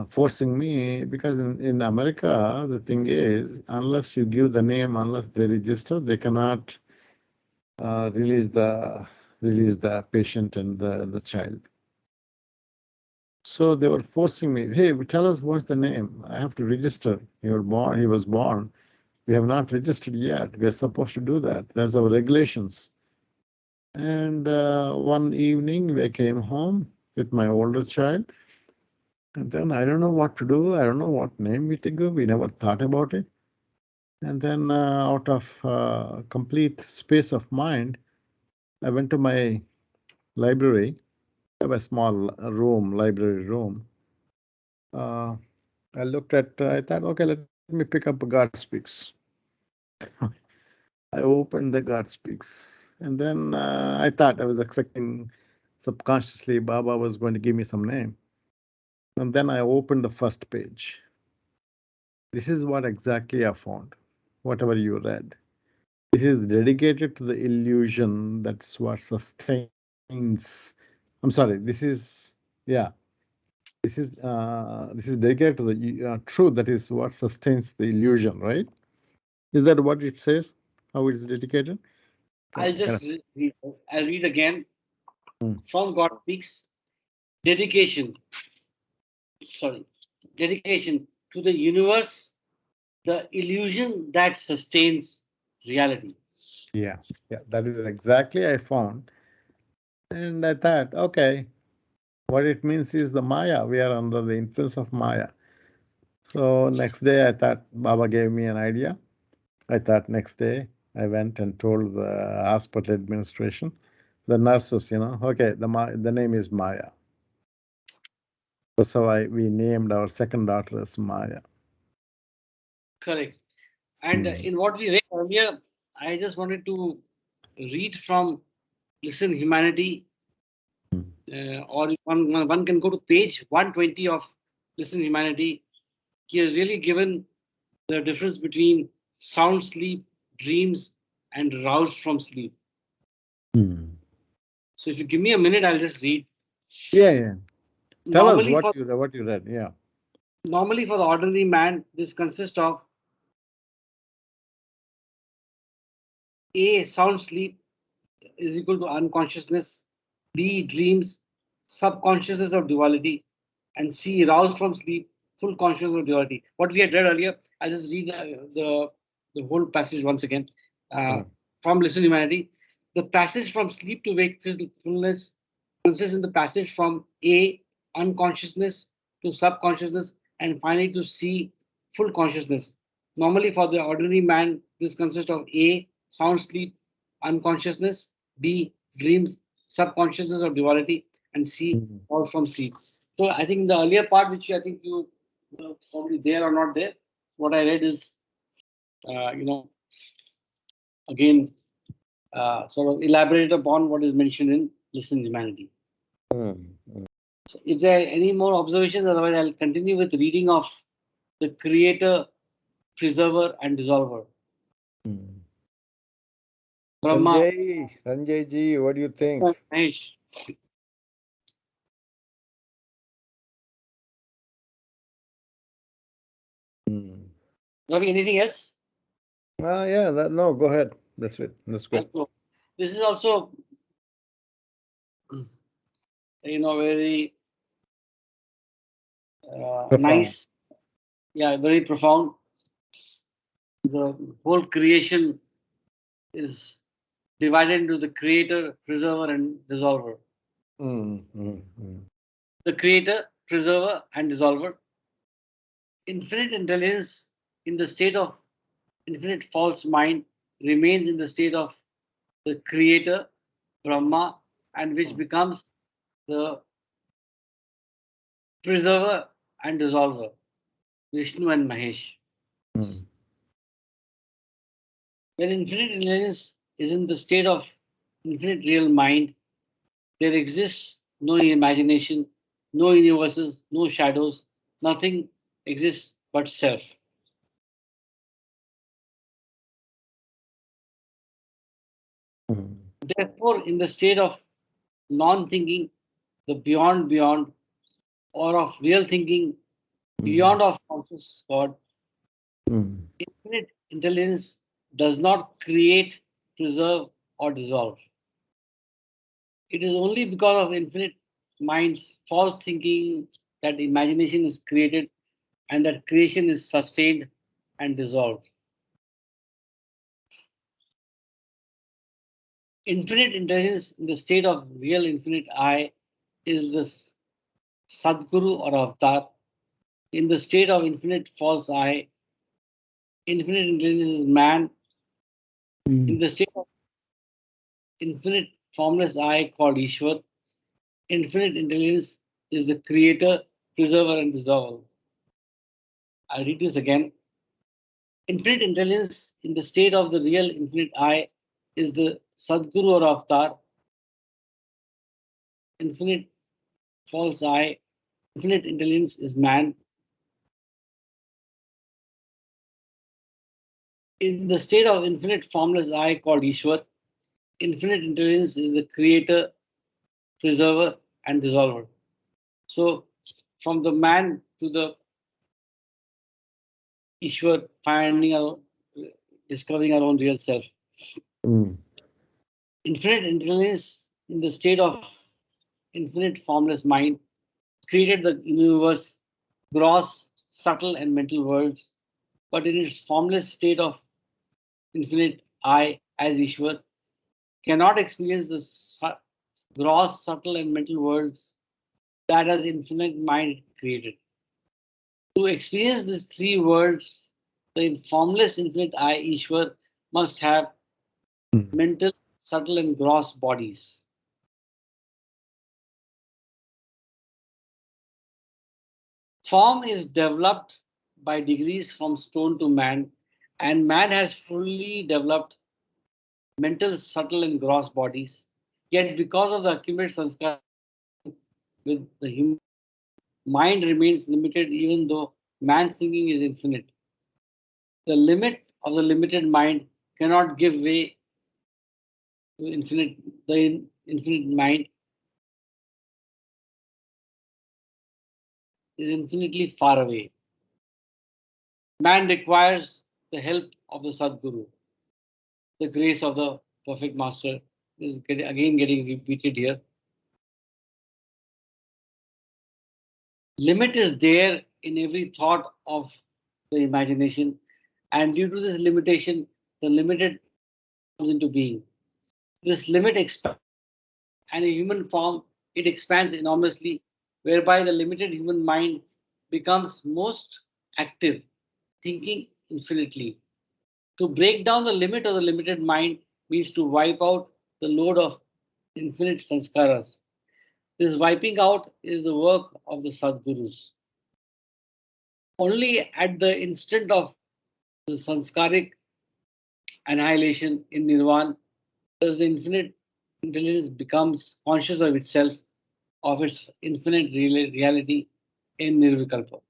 forcing me because in America, the thing is, unless you give the name, unless they register, they cannot release the patient and the child. So they were forcing me, hey, tell us what's the name. I have to register. He was born. We have not registered yet. We are supposed to do that. That's our regulations. And one evening, I came home with my older child. And then I don't know what to do. I don't know what name we to go. We never thought about it. And then, out of complete space of mind, I went to my library. I have a small room, library room. Uh, I looked at, I thought, okay, let me pick up God Speaks. I opened the God Speaks. And then I thought I was expecting subconsciously Baba was going to give me some name. And then I opened the first page. This is what exactly I found, whatever you read. This is dedicated to the illusion that's what sustains. I'm sorry, this is dedicated to the truth that is what sustains the illusion, right? Is that what it says? How it is dedicated? I'll Can just read. I'll read again Hmm. from God Speaks. Dedication. Sorry, dedication to the universe, the illusion that sustains reality. Yeah, yeah, that is exactly I found. And I thought, okay, what it means is the Maya. We are under the influence of Maya. So next day, I thought Baba gave me an idea. I thought next day I went and told the hospital administration, the nurses, Okay, the name is Maya. That's how we named our second daughter as Maya. Correct. And in what we read earlier, I just wanted to read from Listen Humanity, or one can go to page 120 of Listen Humanity. He has really given the difference between sound sleep, dreams, and roused from sleep. So if you give me a minute, I'll just read. Yeah. Tell us Normally what you read. Yeah. Normally, for the ordinary man, this consists of A. Sound sleep is equal to unconsciousness. B. Dreams, subconsciousness of duality. And C. Roused from sleep, full consciousness of duality. What we had read earlier, I'll just read the whole passage once again from Listen Humanity. The passage from sleep to wakefulness consists in the passage from A. Unconsciousness to subconsciousness, and finally to C. Full consciousness. Normally, for the ordinary man, this consists of A. Sound sleep, unconsciousness, B. Dreams, subconsciousness of duality, and C. All from sleep. So I think the earlier part, which I think you were probably there or not there, what I read is, again, sort of elaborate upon what is mentioned in Listen Humanity. So is there any more observations? Otherwise, I'll continue with reading of the Creator, Preserver, and Dissolver. Brahma. Sanjay ji, what do you think? Mahesh. Ravi, anything else? Yeah, no, go ahead. That's it. That's good. This is also, very nice. Yeah, very profound. The whole creation is divided into the Creator, Preserver, and Dissolver. The Creator, Preserver, and Dissolver. Infinite intelligence in the state of infinite false mind remains in the state of the Creator, Brahma, and which becomes the Preserver and Dissolver, Vishnu and Mahesh. When infinite intelligence is in the state of infinite real mind, there exists no imagination, no universes, no shadows, nothing exists but self. Therefore, in the state of non-thinking, the beyond, or of real thinking, beyond of conscious God, infinite intelligence does not create, preserve, or dissolve. It is only because of infinite mind's false thinking that imagination is created and that creation is sustained and dissolved. Infinite intelligence in the state of real infinite I is the Sadguru or Avatar. In the state of infinite false I, infinite intelligence is man. In the state of infinite formless I called Ishwar, infinite intelligence is the creator, preserver, and dissolver. I'll read this again. Infinite intelligence in the state of the real infinite I is the Sadguru or Avatar. Infinite false I, infinite intelligence is man. In the state of infinite formless I called Ishwar, infinite intelligence is the creator, preserver, and dissolver. So from the man to the Ishwar, discovering our own real self. Infinite intelligence in the state of infinite formless mind created the universe, gross, subtle, and mental worlds, but in its formless state of infinite I as Ishwar cannot experience the gross, subtle, and mental worlds that as infinite mind created. To experience these three worlds, the formless infinite I Ishwar must have mental, subtle, and gross bodies. Form is developed by degrees from stone to man, and man has fully developed mental, subtle, and gross bodies. Yet, because of the accumulated sanskar with the human mind remains limited, even though man's thinking is infinite. The limit of the limited mind cannot give way to infinite. The infinite mind is infinitely far away. Man requires the help of the Sadguru. The grace of the perfect master is again getting repeated here. Limit is there in every thought of the imagination, and due to this limitation, the limited comes into being. This limit expands, and in human form, it expands enormously, whereby the limited human mind becomes most active, thinking infinitely. To break down the limit of the limited mind means to wipe out the load of infinite sanskaras. This wiping out is the work of the Sadgurus. Only at the instant of the sanskaric annihilation in Nirvana does the infinite intelligence becomes conscious of itself, of its infinite reality in Nirvikalpa.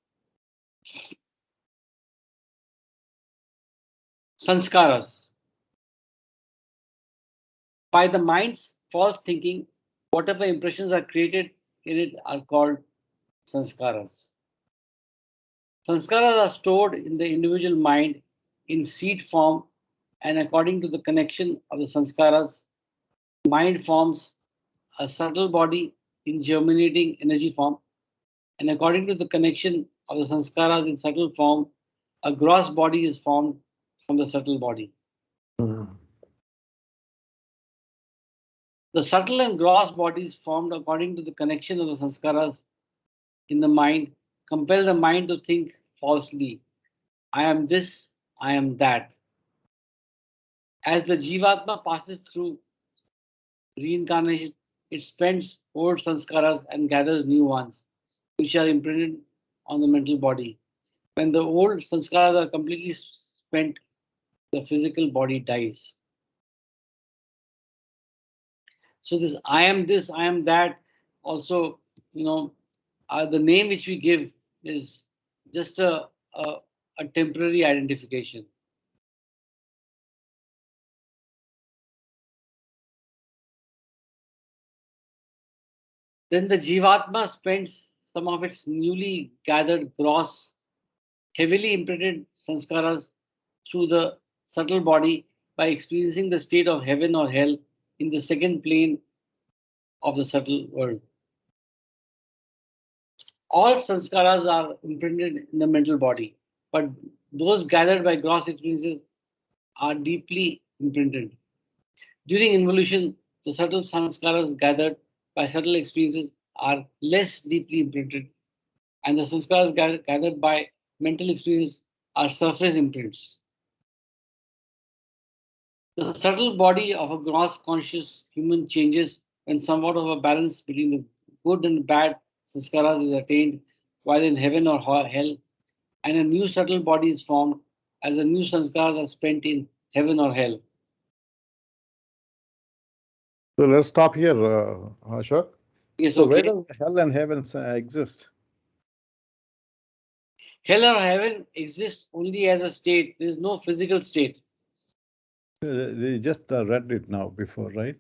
Sanskaras. By the mind's false thinking, whatever impressions are created in it are called sanskaras. Sanskaras are stored in the individual mind in seed form, and according to the connection of the sanskaras, mind forms a subtle body in germinating energy form, and according to the connection of the sanskaras in subtle form, a gross body is formed from the subtle body. Mhm. The subtle and gross bodies formed according to the connection of the sanskaras in the mind compel the mind to think falsely. I am this, I am that. As the Jivatma passes through reincarnation, it spends old sanskaras and gathers new ones, which are imprinted on the mental body. When the old sanskaras are completely spent, the physical body dies. So this, I am that, also, the name which we give is just a temporary identification. Then the Jivatma spends some of its newly gathered gross, heavily imprinted sanskaras through the subtle body by experiencing the state of heaven or hell in the second plane of the subtle world. All sanskaras are imprinted in the mental body, but those gathered by gross experiences are deeply imprinted. During involution, the subtle sanskaras gathered by subtle experiences are less deeply imprinted, and the sanskaras gathered by mental experience are surface imprints. The subtle body of a gross conscious human changes when somewhat of a balance between the good and bad sanskaras is attained while in heaven or hell, and a new subtle body is formed as the new sanskaras are spent in heaven or hell. So let's stop here, Ashok. Yes, So where okay. does hell and heaven exist? Hell or heaven exists only as a state. There is no physical state. They just read it now before, right?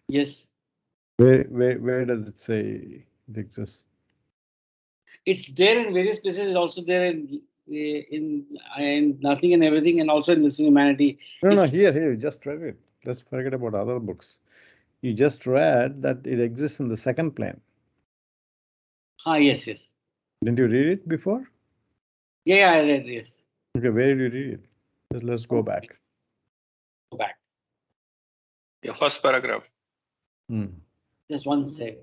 Yes. Where does it say it exists? It's there in various places. It's also there in Nothing and Everything, and also in This is Humanity. No, It's, here, you just read it. Let's forget about other books. You just read that it exists in the second plane. yes, yes. Didn't you read it before? Yeah, I read, yes. Okay, where did you read it? Let's go back. Go back. Yeah, first paragraph. Just one sec.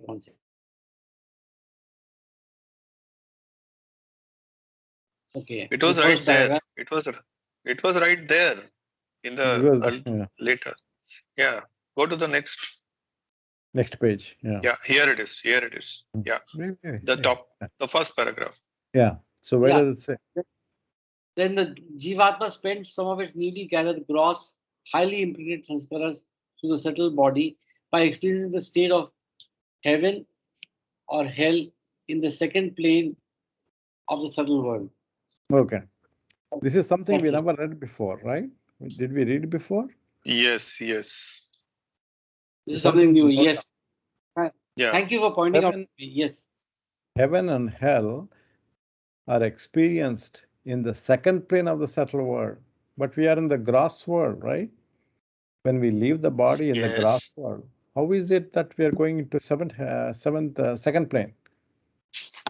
Okay. It was The right first there. paragraph. It was right there in It was, the later. Yeah. Go to the next. next page. Yeah. Yeah, here it is. Here it is. Yeah. The top, the first paragraph. Yeah. So where Yeah. does it say? Then the Jivatma spends some of its newly gathered gross, highly impregnated sanskaras to the subtle body by experiencing the state of heaven or hell in the second plane of the subtle world. Okay. This is something we That's it. never read before, right? Did we read before? Yes, yes. This is something new. to note Yes. Yeah. Thank you for pointing out. Heaven, Yes. heaven and hell are experienced in the second plane of the subtle world, but we are in the gross world, right? When we leave the body in the gross Yes. world, how is it that we are going into second plane?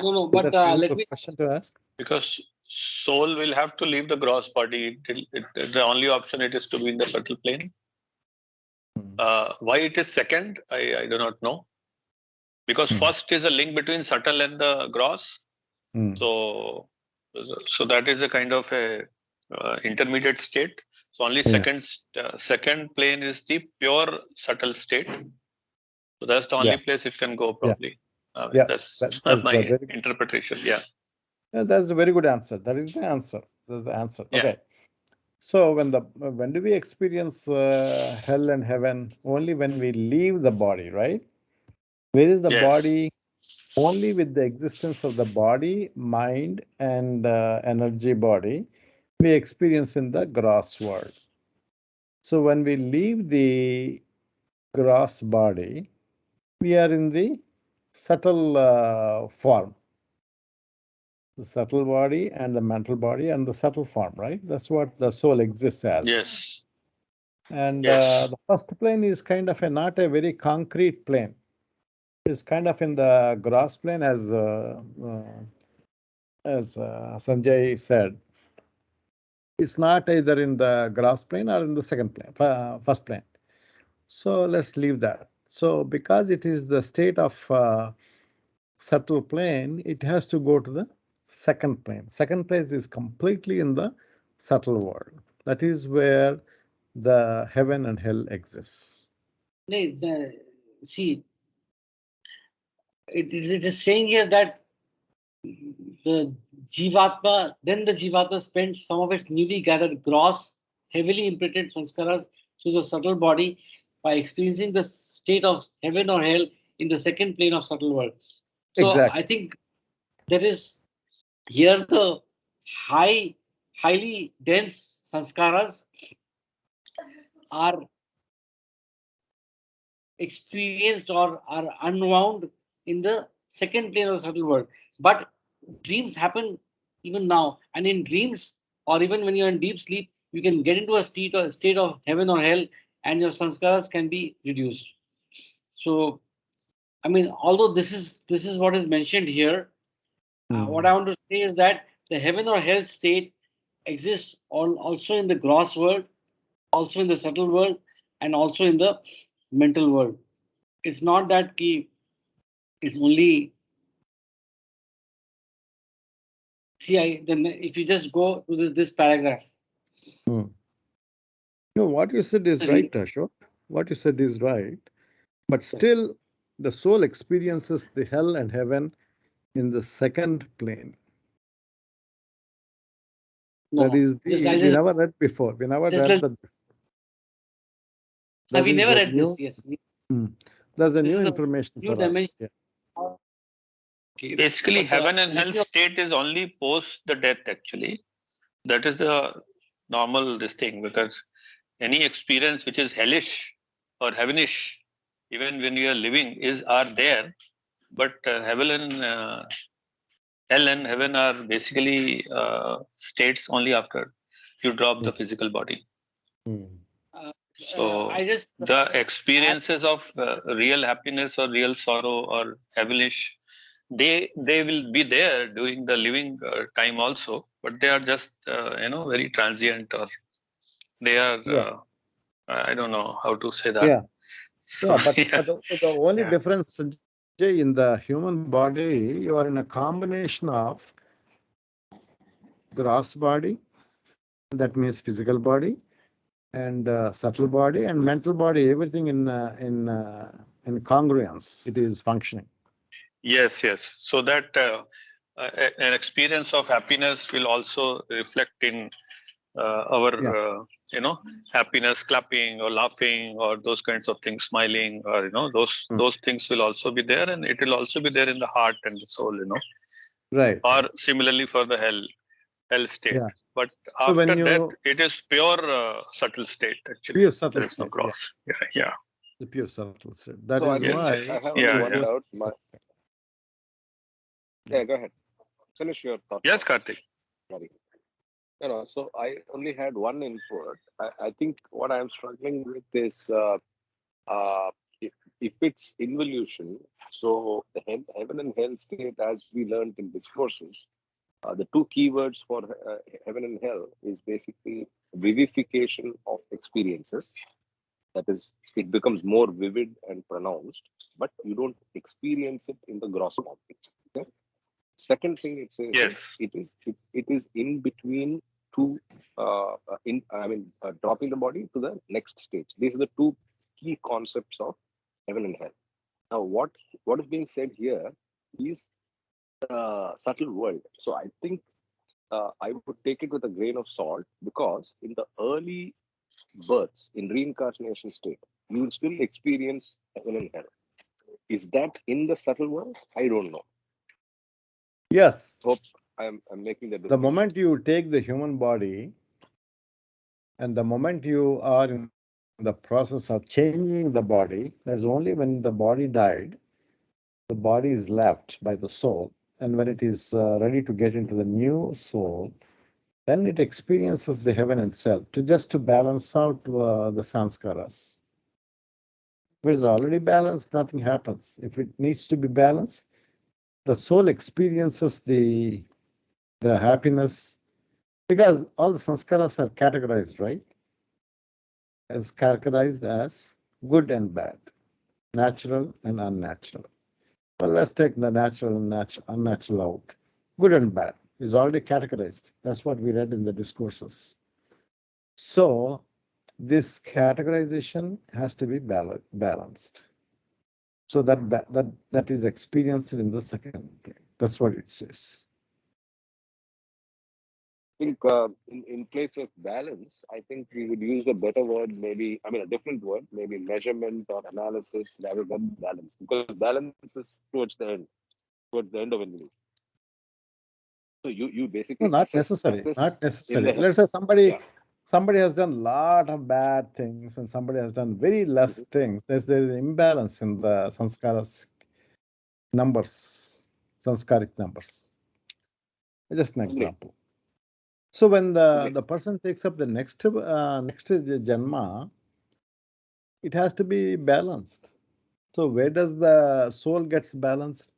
No, Is but that a let reasonable me. question to ask? Because soul will have to leave the gross body. The only option it is to be in the subtle plane. Why it is second, I do not know. Because first is a link between subtle and the gross. Hmm. So that is a kind of a intermediate state. So only Yeah. second plane is the pure subtle state. So that's the only Yeah. place it can go probably. Yeah. That's That's my a very interpretation. Yeah. Yeah, that's a very good answer. That is the answer. That's the answer. Yeah. Okay. So when do we experience hell and heaven? Only when we leave the body, right? Where is the Yes. body? Only with the existence of the body, mind, and energy body, we experience in the gross world. So when we leave the gross body, we are in the subtle form. The subtle body and the mental body and the subtle form, right? That's what the soul exists as. Yes. And Yes. the first plane is kind of not a very concrete plane. It's kind of in the gross plane, as Sanjay said. It's not either in the gross plane or in the second plane, first plane. So let's leave that. So because it is the state of subtle plane, it has to go to the second plane. Second place is completely in the subtle world. That is where the heaven and hell exists. See, it is saying here that the Jivatma spends some of its newly gathered gross, heavily imprinted sanskaras through the subtle body by experiencing the state of heaven or hell in the second plane of subtle world. So I Exactly. think there is here the highly dense sanskaras are experienced or are unwound in the second plane of the subtle world. But dreams happen even now, and in dreams, or even when you're in deep sleep, you can get into a state of heaven or hell, and your sanskaras can be reduced. So, I mean, although this is what is mentioned here, what I want to say is that the heaven or hell state exists also in the gross world, also in the subtle world, and also in the mental world. It's not that it's only then if you just go to this paragraph. No, what you said is right, Ashok. What you said is right. But still, the soul experiences the hell and heaven in the second plane. No, That is we never read before. We never read that before. We never read new, this. Yes. There's a This new is a information new for us. dimension. Yeah. Okay. Basically, But, heaven and hell state is only post the death, actually. That is the normal this thing, because any experience which is hellish or heavenish, even when you are living, are there. But hell and heaven are basically states only after you drop the physical body. So I just the experiences of real happiness or real sorrow or heavenish, they will be there during the living time also, but they are just very transient, or they are I don't know how to say that. Yeah. So, But the only difference, Sanjay, in the human body, you are in a combination of gross body, that means physical body, and subtle body and mental body. Everything in congruence. It is functioning. yes. So that an experience of happiness will also reflect in our happiness, clapping or laughing or those kinds of things, smiling, or those things will also be there, and it will also be there in the heart and the soul, Right. or similarly for the hell state. Yeah. But So when after you- death, it is pure subtle state actually. Pure subtle There is no state, cross. Yeah. The pure subtle state. That So is I why. Yes. have Yeah, only one yeah. doubt. Yeah, go ahead. Finish your thought. Yes, Karthik. Sorry. No, so I only had one input. I think what I'm struggling with is if it's involution, so the heaven and hell state, as we learned in discourses, the two keywords for heaven and hell is basically vivification of experiences. That is, it becomes more vivid and pronounced, but you don't experience it in the gross form. Okay? Second thing it says Yes. is it is in between two dropping the body to the next stage. These are the two key concepts of heaven and hell. Now what is being said here is subtle world. So I think I would take it with a grain of salt, because in the early births in reincarnation state, you will still experience heaven and hell. Is that in the subtle world? I don't know. Yes. Hope I'm making the The distinction. moment you take the human body and the moment you are in the process of changing the body, that's only when the body died, the body is left by the soul. And when it is ready to get into the new soul, then it experiences the heaven itself to balance out the sanskaras. If it's already balanced, nothing happens. If it needs to be balanced, the soul experiences the happiness, because all the sanskaras are categorized, right? As categorized as good and bad, natural and unnatural. Well, let's take the natural and unnatural out. Good and bad is already categorized. That's what we read in the discourses. So this categorization has to be balanced. So that is experienced in the second plane. That's what it says. I think in place of balance, I think we would use a better word, maybe, a different word, maybe measurement or analysis rather than balance, because balance is towards the end of evolution. So you basically No, not assess necessary. Not in necessary. the Let's say yeah. somebody has done a lot of bad things and somebody has done very less things. There is an imbalance in the sanskaras numbers, sanskaric numbers. Just an example. So when the person takes up the next janma, it has to be balanced. So where does the soul gets balanced?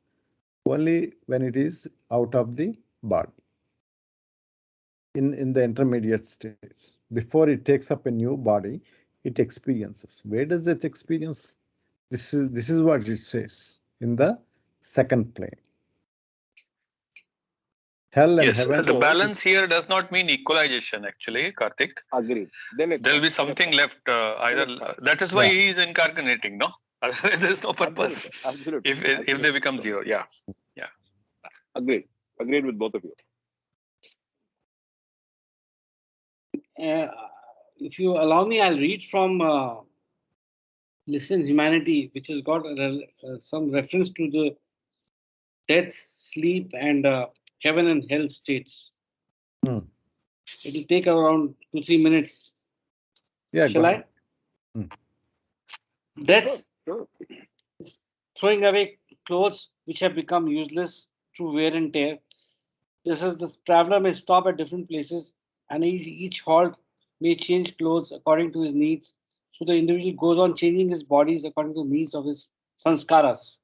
Only when it is out of the body. In the intermediate states, before it takes up a new body, it experiences. Where does it experience? This is what it says in the second plane. Hell and Yes, heaven. the balance here does not mean equalization actually, Karthik. Agreed. Then There will be something left. Either that is why he is incarnating, no? Otherwise, there is no purpose. Absolutely. If they become zero, yeah. Agreed with both of you. If you allow me, I'll read from Listen Humanity, which has got some reference to the death, sleep, and heaven and hell states. Hmm. It will take around 2-3 minutes. Yeah, Shall I? Death is throwing away clothes which have become useless through wear and tear. Just as the traveler may stop at different places and each halt may change clothes according to his needs. So the individual goes on changing his bodies according to the needs of his sanskaras.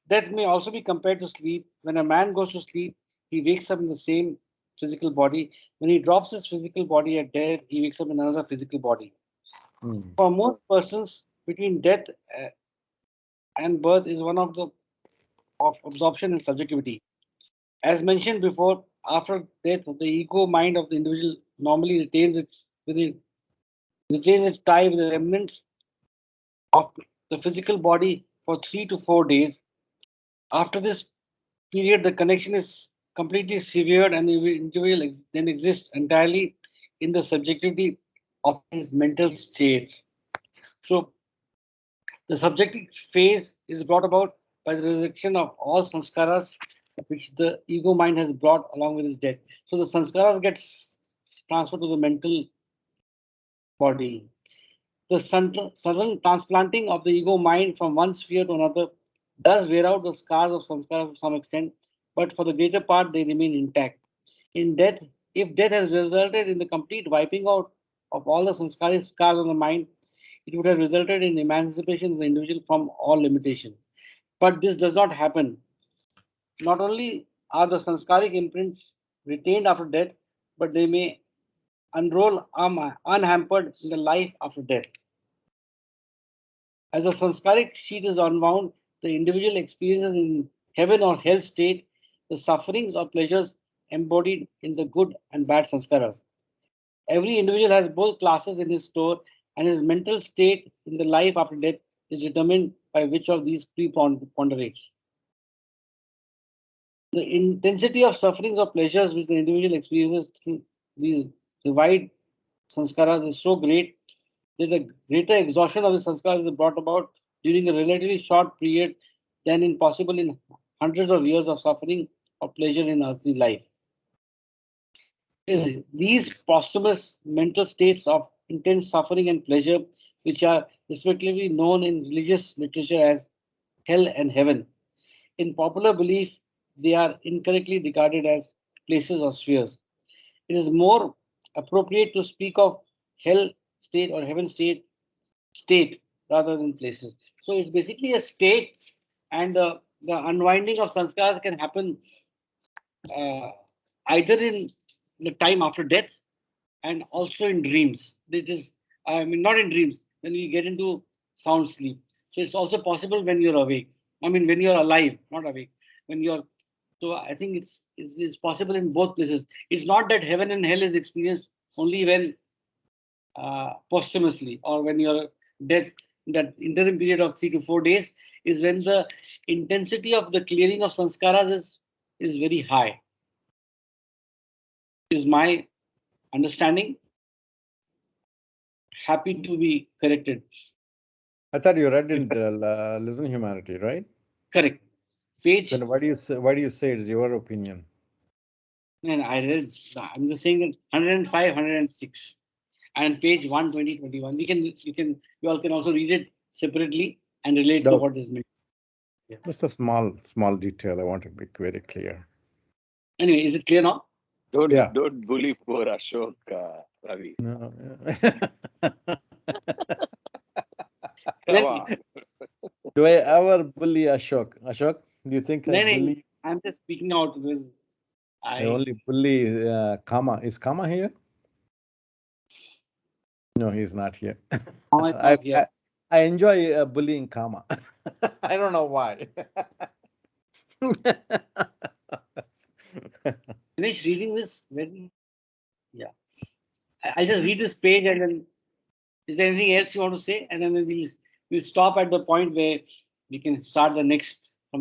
Death may also be compared to sleep. When a man goes to sleep, he wakes up in the same physical body. When he drops his physical body at death, he wakes up in another physical body. For most persons, between death and birth is one of absorption and subjectivity. As mentioned before, after death, the ego mind of the individual normally retains its tie with the remnants of the physical body for 3 to 4 days. After this period, the connection is completely severed and the individual then exists entirely in the subjectivity of his mental states. So the subjective phase is brought about by the resurrection of all sanskaras which the ego mind has brought along with its death. So the sanskaras gets transferred to the mental body. The sudden transplanting of the ego mind from one sphere to another does wear out the scars of sanskara to some extent, but for the greater part they remain intact. In death, if death has resulted in the complete wiping out of all the sanskaric scars on the mind, it would have resulted in emancipation of the individual from all limitation. But this does not happen. Not only are the sanskaric imprints retained after death, but they may unroll unhampered in the life after death. As the sanskaric sheet is unwound, the individual experiences in heaven or hell state the sufferings or pleasures embodied in the good and bad sanskaras. Every individual has both classes in his store, and his mental state in the life after death is determined by which of these preponderates. The intensity of sufferings or pleasures which the individual experiences through these divide sanskaras is so great that a greater exhaustion of the sanskaras is brought about during a relatively short period than in possible in hundreds of years of suffering or pleasure in earthly life. These posthumous mental states of intense suffering and pleasure, which are respectively known in religious literature as hell and heaven. In popular belief, they are incorrectly regarded as places or spheres. It is more appropriate to speak of hell state or heaven state rather than places. So it's basically a state, and the unwinding of sanskars can happen uh, either in the time after death and also in dreams. It is, I mean, not in dreams, when we get into sound sleep. So it's also possible when you're awake. I mean, when you're alive, not awake. When you're, so I think it's possible in both places. It's not that heaven and hell is experienced only when posthumously or when you're dead. That interim period of 3 to 4 days is when the intensity of the clearing of sanskaras is very high. Is my understanding. Happy to be corrected. I thought you read in Listen Humanity, right? Correct. Page. Then why do you say it's your opinion? And I read. I'm just saying that 105, 106, and page 120, 21. You all can also read it separately and relate to what is meant. Yeah. Just a small detail. I want to make very clear. Anyway, is it clear now? Don't bully poor Ashok, Ravi. No. Come on. Do I ever bully Ashok? Ashok, do you think I bully? I'm just speaking out because I only bully Kama. Is Kama here? No, he's not here. I enjoy bullying Kama. I don't know why. Finish reading this. Yeah. I'll just read this page and then is there anything else you want to say? And then we'll stop at the point where we can start from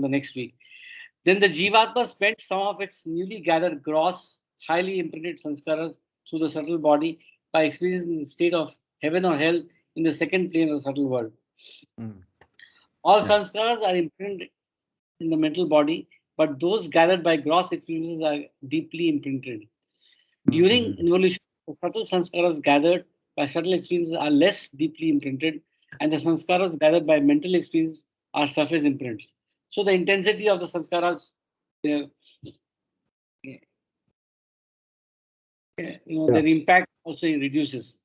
the next week. Then the Jivatma spent some of its newly gathered gross, highly imprinted sanskaras through the subtle body by experiencing the state of heaven or hell in the second plane of the subtle world. All sanskaras are imprinted in the mental body, but those gathered by gross experiences are deeply imprinted. During involution, the subtle sanskaras gathered by subtle experiences are less deeply imprinted, and the sanskaras gathered by mental experience are surface imprints. So the intensity of the sanskaras, their impact also reduces.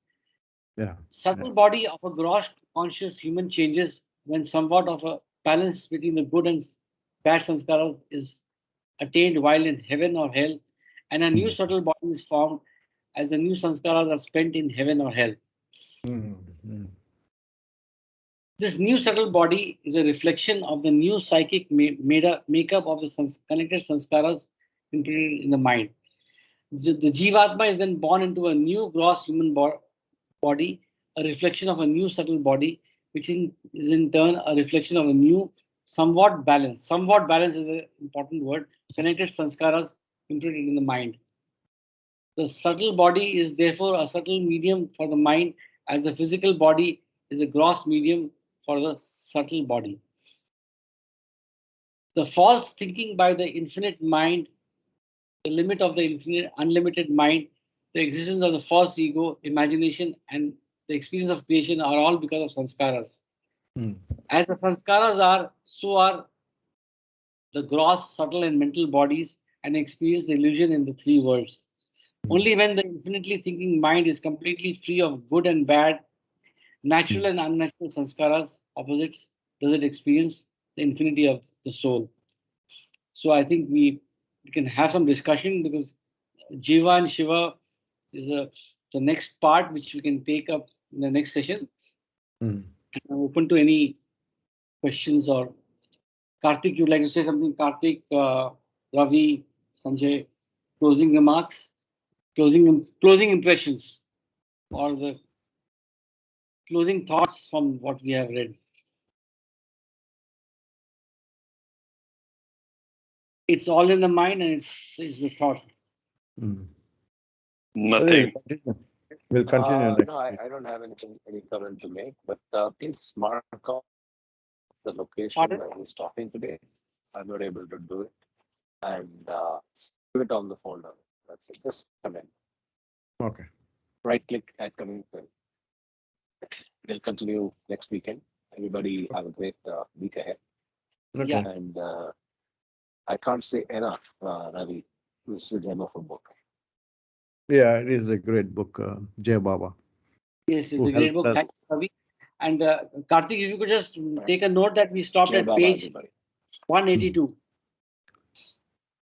Subtle body of a gross conscious human changes when somewhat of a balance between the good and bad sanskaras is attained while in heaven or hell, and a new subtle body is formed as the new sanskaras are spent in heaven or hell. This new subtle body is a reflection of the new psychic makeup of the connected sanskaras imprinted in the mind. The Jivatma is then born into a new gross human body, a reflection of a new subtle body, which is in turn a reflection of a new somewhat balance. Somewhat balance is an important word. Connected sanskaras imprinted in the mind. The subtle body is therefore a subtle medium for the mind, as the physical body is a gross medium for the subtle body. The false thinking by the infinite mind, the limit of the infinite, unlimited mind, the existence of the false ego, imagination, and the experience of creation are all because of sanskaras. As the sanskaras are, so are the gross, subtle, and mental bodies, and experience the illusion in the three worlds. Only when the infinitely thinking mind is completely free of good and bad, natural and unnatural sanskaras, opposites, does it experience the infinity of the soul. So I think we can have some discussion, because Jiva and Shiva is the next part which we can take up in the next session. And I'm open to any questions. Or Karthik, you'd like to say something? Karthik, Ravi, Sanjay, closing remarks, closing impressions, or the closing thoughts from what we have read. It's all in the mind, and it's the thought. Nothing. We'll continue next No, week. I don't have any comment to make, but please mark off the location Pardon? where he's talking today. I'm not able to do it. And save it on the folder. That's it. Just come in. Okay. Right click at coming film. We'll continue next weekend. Everybody have a great week ahead. Okay. Yeah. And I can't say enough, Ravi. This is a gem of a book. Yeah, it is a great book, Jay Baba. Yes, it's Who a great helped book. us. Thanks, Ravi. And Karthik, if you could just take a note that we stopped Jai at Baba, page everybody. 182.